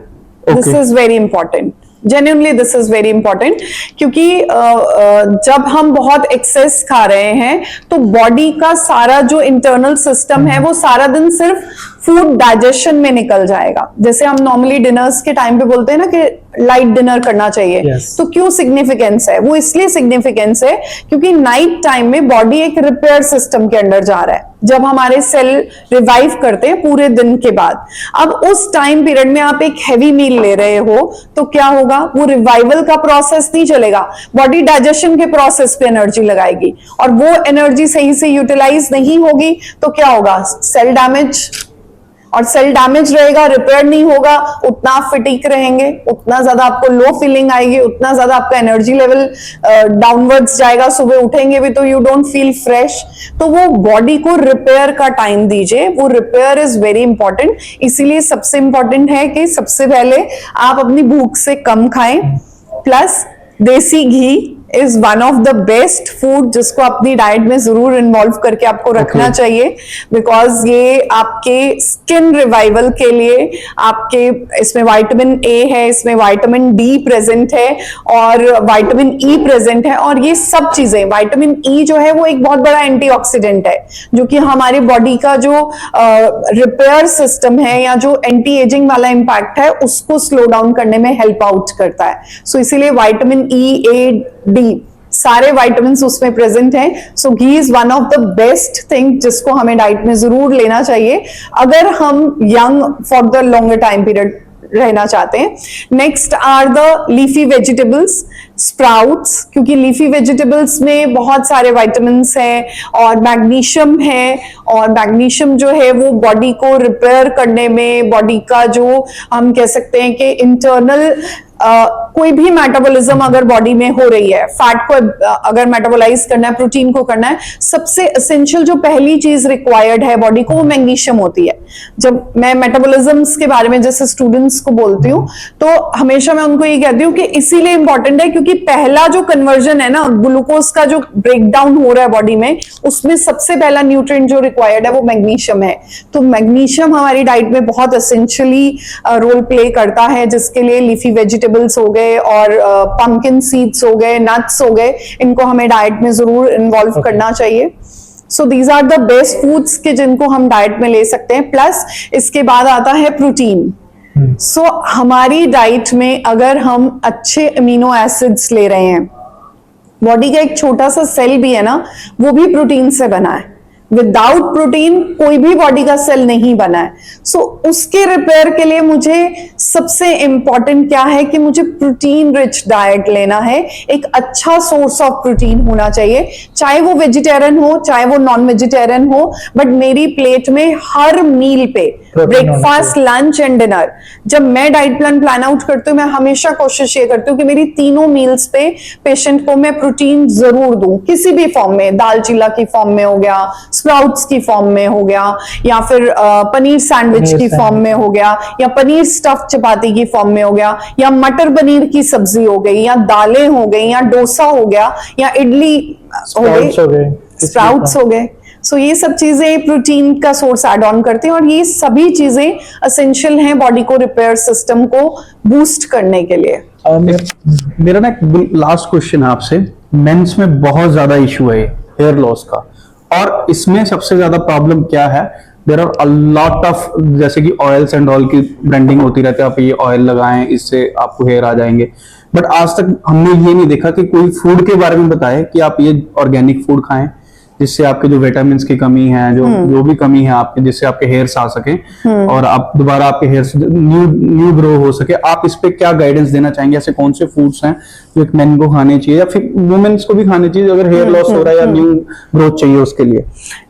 Speaker 2: This is very important, genuinely this is very important, क्योंकि जब हम बहुत एक्सेस खा रहे हैं तो बॉडी का सारा जो इंटरनल सिस्टम है वो सारा दिन सिर्फ फूड डाइजेशन में निकल जाएगा। जैसे हम नॉर्मली डिनर्स के टाइम पे बोलते हैं ना कि लाइट डिनर करना चाहिए।
Speaker 3: Yes.
Speaker 2: तो क्यों सिग्निफिकेंस है? वो इसलिए सिग्निफिकेंस है क्योंकि नाइट टाइम में बॉडी एक रिपेयर सिस्टम के अंदर जा रहा है, जब हमारे सेल रिवाइव करते हैं पूरे दिन के बाद। अब उस टाइम पीरियड में आप एक हैवी मील ले रहे हो तो क्या होगा, वो रिवाइवल का प्रोसेस नहीं चलेगा, बॉडी डाइजेशन के प्रोसेस पे एनर्जी लगाएगी और वो एनर्जी सही से यूटिलाइज नहीं होगी तो क्या होगा, सेल डैमेज। और सेल डैमेज रहेगा, रिपेयर नहीं होगा, उतना आप फिटिक रहेंगे, उतना ज्यादा आपको लो फीलिंग आएगी, उतना ज्यादा आपका एनर्जी लेवल डाउनवर्ड्स जाएगा, सुबह उठेंगे भी तो यू डोंट फील फ्रेश। तो वो बॉडी को रिपेयर का टाइम दीजिए, वो रिपेयर इज वेरी इंपॉर्टेंट। इसीलिए सबसे इंपॉर्टेंट है कि सबसे पहले आप अपनी भूख से कम खाएं। Plus desi ghee is one of the best food जिसको अपनी डाइट में जरूर इन्वॉल्व करके आपको रखना चाहिए, बिकॉज ये आपके स्किन रिवाइवल के लिए, आपके इसमें विटामिन ए है, इसमें विटामिन डी प्रेजेंट है और विटामिन ई प्रेजेंट है। और ये सब चीजें, विटामिन ई जो है वो एक बहुत बड़ा एंटीऑक्सीडेंट है जो कि हमारे बॉडी का जो रिपेयर सिस्टम है या जो एंटी एजिंग वाला इंपैक्ट है उसको स्लो डाउन करने में हेल्प आउट करता है। सो इसीलिए विटामिन ई, ए, डी सारे विटामिन उसमें प्रेजेंट हैं। So ghee is one of the best thing जिसको हमें डाइट में जरूर लेना चाहिए अगर हम young for the longer time period रहना चाहते हैं। Next are the leafy vegetables, sprouts, क्योंकि लीफी वेजिटेबल्स में बहुत सारे विटामिन्स हैं और मैग्नीशियम है, और मैग्नीशियम जो है वो बॉडी को रिपेयर करने में, बॉडी का जो हम कह सकते हैं कि इंटरनल कोई भी मेटाबॉलिज्म अगर बॉडी में हो रही है, फैट को अगर मेटाबोलाइज करना है, प्रोटीन को करना है, सबसे एसेंशियल जो पहली चीज रिक्वायर्ड है बॉडी को वो मैग्नीशियम होती है। जब मैं मेटाबॉलिज्म्स के बारे में जैसे स्टूडेंट्स को बोलती हूँ तो हमेशा मैं उनको ये कहती हूँ कि इसीलिए इंपॉर्टेंट है क्योंकि पहला जो कन्वर्जन है ना, ग्लूकोज का जो ब्रेकडाउन हो रहा है बॉडी में, उसमें सबसे पहला न्यूट्रिएंट जो रिक्वायर्ड है वो मैग्नीशियम है। तो मैग्नीशियम हमारी डाइट में बहुत एसेंशियली रोल प्ले करता है, जिसके लिए लीफी वेजिटेबल्स हो गए और पंपकिन सीड्स हो गए, नट्स हो गए, इनको हमें डाइट में जरूर इन्वॉल्व करना चाहिए। So these are the best foods के जिनको हम डाइट में ले सकते हैं। प्लस इसके बाद आता है प्रोटीन। सो हमारी डाइट में अगर हम अच्छे अमीनो एसिड्स ले रहे हैं, बॉडी का एक छोटा सा सेल भी है ना वो भी प्रोटीन से बना है, विदाउट प्रोटीन कोई भी बॉडी का सेल नहीं बना है। सो उसके रिपेयर के लिए मुझे सबसे इंपॉर्टेंट क्या है कि मुझे प्रोटीन रिच डाइट लेना है। एक अच्छा सोर्स ऑफ प्रोटीन होना चाहिए, चाहे वो वेजिटेरियन हो चाहे वो नॉन वेजिटेरियन हो, बट मेरी प्लेट में हर मील पे ब्रेकफास्ट, लंच एंड डिनर, जब मैं डाइट प्लान आउट करती हूँ मैं हमेशा कोशिश ये करती हूँ कि मेरी तीनों मील्स पे पेशेंट को मैं प्रोटीन जरूर दूं, किसी भी फॉर्म में, दाल चीला की फॉर्म में हो गया, स्प्राउट्स की फॉर्म में हो गया, या फिर पनीर सैंडविच की फॉर्म में हो गया, या पनीर स्टफ चपाती की फॉर्म में हो गया, या मटर पनीर की सब्जी हो गई, या दालें हो गई, या डोसा हो गया, या इडली हो गई, स्प्राउट्स हो गए। सो ये सब चीजें प्रोटीन का सोर्स ऐड ऑन करते हैं और ये सभी चीजें असेंशियल हैं बॉडी को रिपेयर सिस्टम को बूस्ट करने के लिए।
Speaker 1: मेरा ना लास्ट क्वेश्चन है आपसे। मेंस में बहुत ज्यादा इशू है हेयर लॉस का, और इसमें सबसे ज्यादा प्रॉब्लम क्या है? There are a lot of, जैसे कि ऑयल्स एंड ऑयल की ब्रांडिंग होती रहती है, आप ये ऑयल लगाएं इससे आपको हेयर आ जाएंगे, बट आज तक हमने ये नहीं देखा कि कोई फूड के बारे में बताए कि आप ये ऑर्गेनिक फूड खाएं जिससे आपके जो विटामिन की कमी है, जो भी कमी है आपके, जिससे आपके हेयर्स आ सके और आप दोबारा आपके हेयर्स न्यू ग्रो हो सके। आप इस पे क्या गाइडेंस देना चाहेंगे? ऐसे कौन से फूड्स हैं जो एक मेन को खाने चाहिए या फिर वुमेन्स को भी खाने चाहिए अगर हेयर लॉस हो रहा है या न्यू ग्रोथ चाहिए उसके लिए?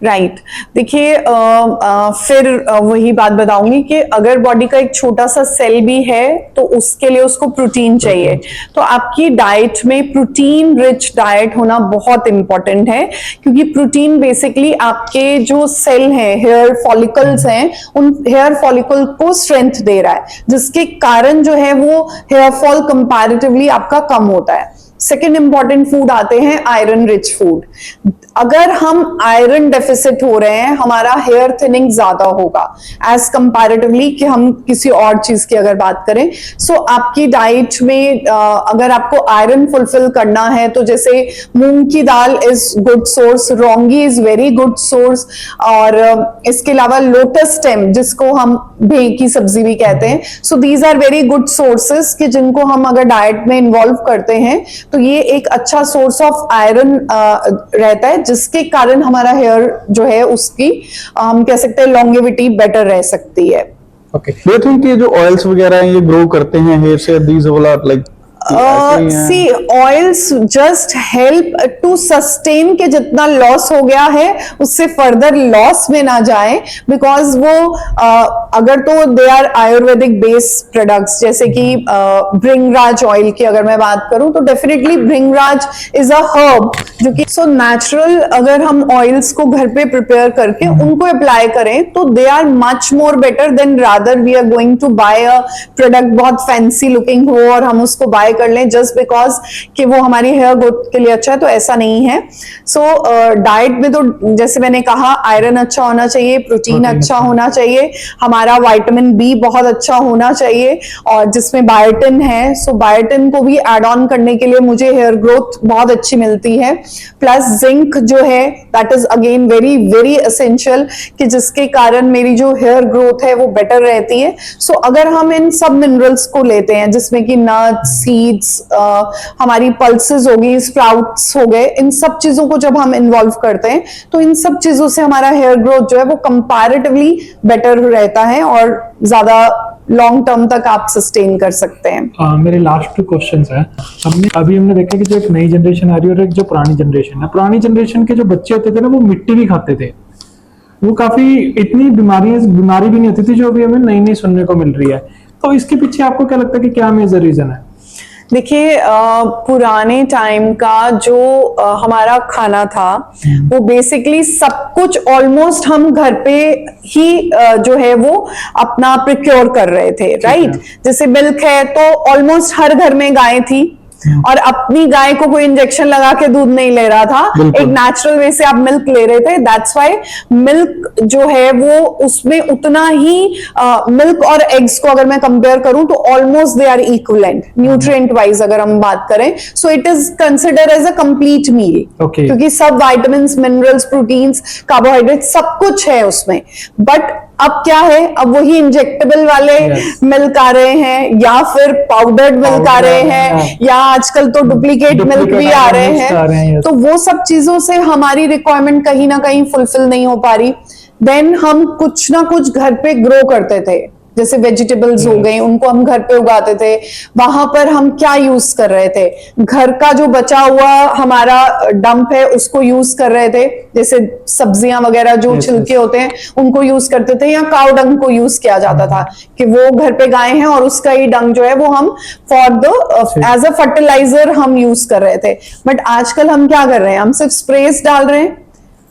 Speaker 2: राइट, देखिए फिर वही बात बताऊंगी कि अगर बॉडी का एक छोटा सा सेल भी है तो उसके लिए उसको प्रोटीन चाहिए, तो आपकी डाइट में प्रोटीन रिच डाइट होना बहुत इंपॉर्टेंट है, क्योंकि प्रोटीन बेसिकली आपके जो सेल हैं, हेयर फॉलिकल्स हैं, उन हेयर फॉलिकल को स्ट्रेंथ दे रहा है, जिसके कारण जो है वो हेयर फॉल कंपैरेटिवली आपका कम होता है। सेकेंड इंपॉर्टेंट फूड आते हैं आयरन रिच फूड। अगर हम आयरन डेफिसिट हो रहे हैं, हमारा हेयर थिनिंग ज्यादा होगा एज कंपैरेटिवली कि हम किसी और चीज की अगर बात करें। सो आपकी डाइट में अगर आपको आयरन फुलफिल करना है तो जैसे मूंग की दाल is good source, rongi is very good source, और इसके अलावा लोटस स्टेम जिसको हम भे की सब्जी भी कहते हैं, so these are very good sources कि जिनको हम अगर डाइट में इन्वॉल्व करते हैं तो ये एक अच्छा सोर्स ऑफ आयरन रहता है, जिसके कारण हमारा हेयर जो है उसकी हम कह सकते हैं लॉन्गेविटी बेटर रह सकती है।
Speaker 1: ओके, डू यू थिंक ये जो ऑयल्स वगैरह हैं ये ग्रो करते हैं हेयर से? दीज वाला like
Speaker 2: sea oils just help to sustain के जितना लॉस हो गया है उससे फर्दर लॉस में ना जाए, बिकॉज वो अगर तो they are Ayurvedic based products, जैसे कि भृंगराज ऑयल की अगर मैं बात करूं तो definitely bhringraj is a herb जो कि सो नेचुरल, अगर हम ऑयल्स को घर पे प्रिपेयर करके उनको अप्लाई करें तो they are much more better than rather we are going to buy a product बहुत फैंसी लुकिंग हो और हम उसको बाय कर लें जस्ट बिकॉज कि वो हमारी हेयर ग्रोथ के लिए अच्छा है, तो ऐसा नहीं है। सो डाइट में तो जैसे मैंने कहा आयरन अच्छा होना चाहिए, प्रोटीन अच्छा होना चाहिए, हमारा विटामिन बी बहुत अच्छा होना चाहिए और जिसमें बायोटिन है, सो बायोटिन को भी एड ऑन करने के लिए मुझे हेयर ग्रोथ बहुत अच्छी मिलती है। प्लस जिंक जो है that is again very very essential कि जिसके कारण मेरी जो हेयर ग्रोथ है वो बेटर रहती है। सो अगर हम इन सब मिनरल्स को लेते हैं जिसमें कि नट्स, सीड्स, हमारी पल्सेस हो गई, स्प्राउट्स हो गए, इन सब चीजों को जब हम इन्वॉल्व करते हैं तो इन सब चीजों से हमारा हेयर ग्रोथ जो है वो कंपैरेटिवली बेटर रहता है और ज्यादा लॉन्ग टर्म तक आप सस्टेन कर सकते हैं।
Speaker 3: मेरे लास्ट 2 क्वेश्चंस हैं। हमने देखा कि जो एक नई जनरेशन आ रही है और एक जो पुरानी जनरेशन है, पुरानी जनरेशन के जो बच्चे होते थे ना वो मिट्टी भी खाते थे, वो काफी इतनी बीमारी भी नहीं होती थी जो अभी हमें नई नई सुनने को मिल रही है। तो इसके पीछे आपको क्या लगता है कि क्या मेजर रीजन है?
Speaker 2: देखिए पुराने टाइम का जो हमारा खाना था वो बेसिकली सब कुछ ऑलमोस्ट हम घर पे ही जो है वो अपना प्रिक्योर कर रहे थे, राइट? जैसे मिल्क है तो ऑलमोस्ट हर घर में गाय थी और अपनी गाय को कोई इंजेक्शन लगा के दूध नहीं ले रहा था, एक नेचुरल वे से आप मिल्क ले रहे थे। दैट्स व्हाई मिल्क जो है वो उसमें उतना ही मिल्क और एग्स को अगर मैं कंपेयर करूं तो almost they are equivalent nutrient wise अगर हम बात करें। So it is considered as a complete meal, क्योंकि सब विटामिन्स, मिनरल्स, प्रोटीन्स, कार्बोहाइड्रेट सब कुछ है उसमें। बट अब क्या है, अब वही इंजेक्टेबल वाले मिल्क आ रहे हैं या फिर पाउडर्ड मिल्क आ रहे हैं या आजकल तो डुप्लीकेट मिल्क भी आ रहे हैं, तो वो सब चीजों से हमारी रिक्वायरमेंट कहीं ना कहीं फुलफिल नहीं हो पा रही। देन हम कुछ ना कुछ घर पे ग्रो करते थे, जैसे वेजिटेबल्स हो गए, उनको हम घर पे उगाते थे। वहां पर हम क्या यूज कर रहे थे, घर का जो बचा हुआ हमारा डंप है उसको यूज कर रहे थे, जैसे सब्जियां वगैरह जो छिलके होते हैं उनको यूज करते थे, या काउ डंग को यूज किया जाता था कि वो घर पे गाय हैं और उसका ही डंग जो है वो हम for the as a fertiliser हम यूज कर रहे थे। बट आजकल हम क्या कर रहे हैं, हम सिर्फ स्प्रेस डाल रहे हैं,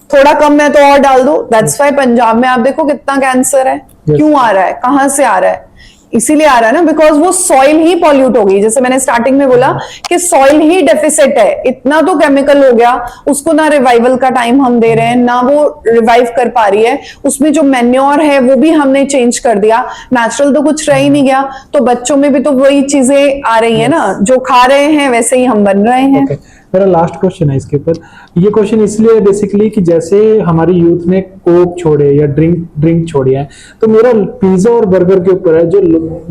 Speaker 2: थोड़ा कम है तो और डाल दो। दैट्स वाई पंजाब में आप देखो कितना कैंसर है। क्यों आ रहा है, कहां से आ रहा है? इसीलिए आ रहा है ना, बिकॉज वो सॉइल ही पॉल्यूट हो गई। जैसे मैंने स्टार्टिंग में बोला कि सॉइल ही डेफिसिट है, इतना तो केमिकल हो गया, उसको ना रिवाइवल का टाइम हम दे रहे हैं, ना वो रिवाइव कर पा रही है। उसमें जो मैन्योर है वो भी हमने चेंज कर दिया, नेचुरल तो कुछ रह ही नहीं गया। तो बच्चों में भी तो वही चीजें आ रही है ना, जो खा रहे हैं वैसे ही हम बन रहे हैं।
Speaker 3: मेरा लास्ट क्वेश्चन है इसके ऊपर। ये क्वेश्चन इसलिए बेसिकली कि जैसे हमारी यूथ ने कोक छोड़े या ड्रिंक छोड़ी है, तो मेरा पिज्जा और बर्गर के ऊपर है, जो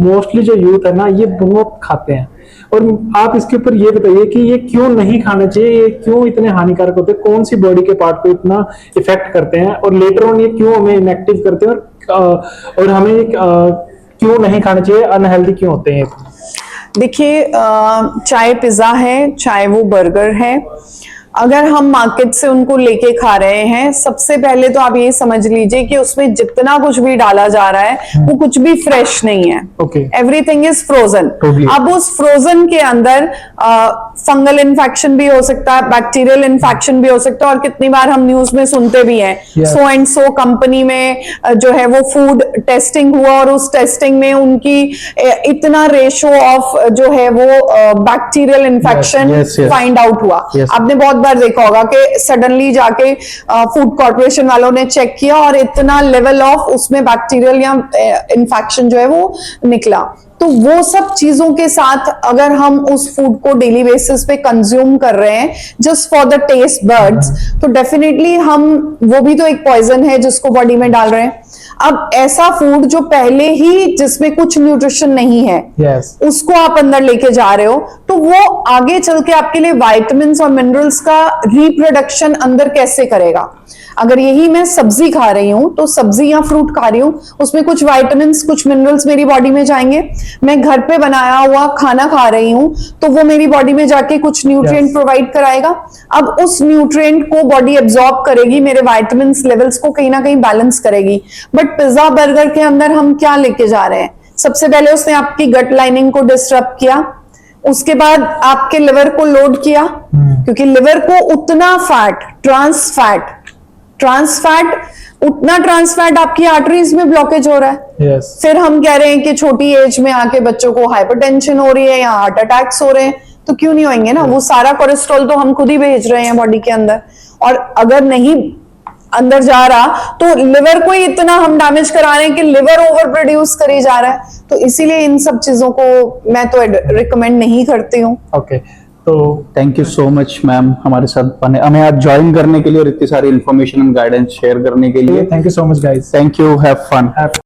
Speaker 3: मोस्टली जो यूथ है ना ये बहुत खाते हैं। और आप इसके ऊपर ये बताइए कि ये क्यों नहीं खाना चाहिए, ये क्यों इतने हानिकारक होते हैं, कौन सी बॉडी के पार्ट को इतना इफेक्ट करते हैं, और लेटर ऑन ये क्यों हमें इनएक्टिव करते हैं, और हमें क्यों नहीं खाना चाहिए, अनहेल्दी क्यों होते हैं?
Speaker 2: देखिए, चाहे पिज्जा है चाहे वो बर्गर है, अगर हम मार्केट से उनको लेके खा रहे हैं, सबसे पहले तो आप ये समझ लीजिए कि उसमें जितना कुछ भी डाला जा रहा है वो कुछ भी फ्रेश नहीं है। Everything is frozen. अब उस फ्रोजन के अंदर फंगल इन्फेक्शन भी हो सकता है, बैक्टीरियल इन्फेक्शन भी हो सकता है, और कितनी बार हम न्यूज में सुनते भी हैं सो एंड सो कंपनी में जो है वो फूड टेस्टिंग हुआ और उस टेस्टिंग में उनकी इतना रेशो ऑफ जो है वो बैक्टीरियल इन्फेक्शन फाइंड आउट हुआ। आपने बहुत बार देखा होगा कि सडनली जाके फूड कॉर्पोरेशन वालों ने चेक किया और इतना लेवल ऑफ उसमें बैक्टीरियल या इन्फेक्शन जो है वो निकला। तो वो सब चीजों के साथ अगर हम उस फूड को डेली बेसिस पे कंज्यूम कर रहे हैं just for the taste buds, तो डेफिनेटली हम वो भी तो एक पॉइजन है जिसको बॉडी में डाल रहे हैं। अब ऐसा फूड जो पहले ही जिसमें कुछ न्यूट्रिशन नहीं है उसको आप अंदर लेके जा रहे हो, तो वो आगे चल के आपके लिए विटामिन्स और मिनरल्स का रिप्रोडक्शन अंदर कैसे करेगा। अगर यही मैं सब्जी खा रही हूं तो सब्जी या फ्रूट खा रही हूं, उसमें कुछ विटामिन्स कुछ मिनरल्स मेरी बॉडी में जाएंगे। मैं घर पे बनाया हुआ खाना खा रही हूं तो वो मेरी बॉडी में जाके कुछ न्यूट्रिएंट प्रोवाइड कराएगा। अब उस न्यूट्रिएंट को बॉडी एब्जॉर्ब करेगी, मेरे विटामिन्स लेवल्स को कहीं ना कहीं बैलेंस करेगी। बट पिज्जा बर्गर के अंदर हम क्या लेके जा रहे हैं? सबसे पहले उसने आपकी गट लाइनिंग को डिस्टर्ब किया, उसके बाद आपके लिवर को लोड किया, क्योंकि लिवर को उतना फैट उतना ट्रांस फैट आपकी आर्टरीज में ब्लॉकेज हो रहा है। फिर हम कह रहे हैं कि छोटी एज में आके बच्चों को हाइपरटेंशन हो रही है या हार्ट अटैक्स हो रहे हैं, तो क्यों नहीं होंगे ना? वो सारा कोलेस्ट्रॉल तो हम खुद ही भेज रहे हैं बॉडी के अंदर, और अगर नहीं अंदर जा रहा तो लिवर को ही इतना हम डैमेज करा रहे हैं कि लिवर ओवर प्रोड्यूस करी जा रहा है। तो इसीलिए इन सब चीजों को मैं तो रिकमेंड नहीं करती हूँ।
Speaker 1: तो thank you so much ma'am हमारे साथ हमें आज ज्वाइन करने के लिए और इतनी सारी इन्फॉर्मेशन एंड गाइडेंस शेयर करने के लिए।
Speaker 3: Thank you so much guys.
Speaker 1: Thank you, have fun.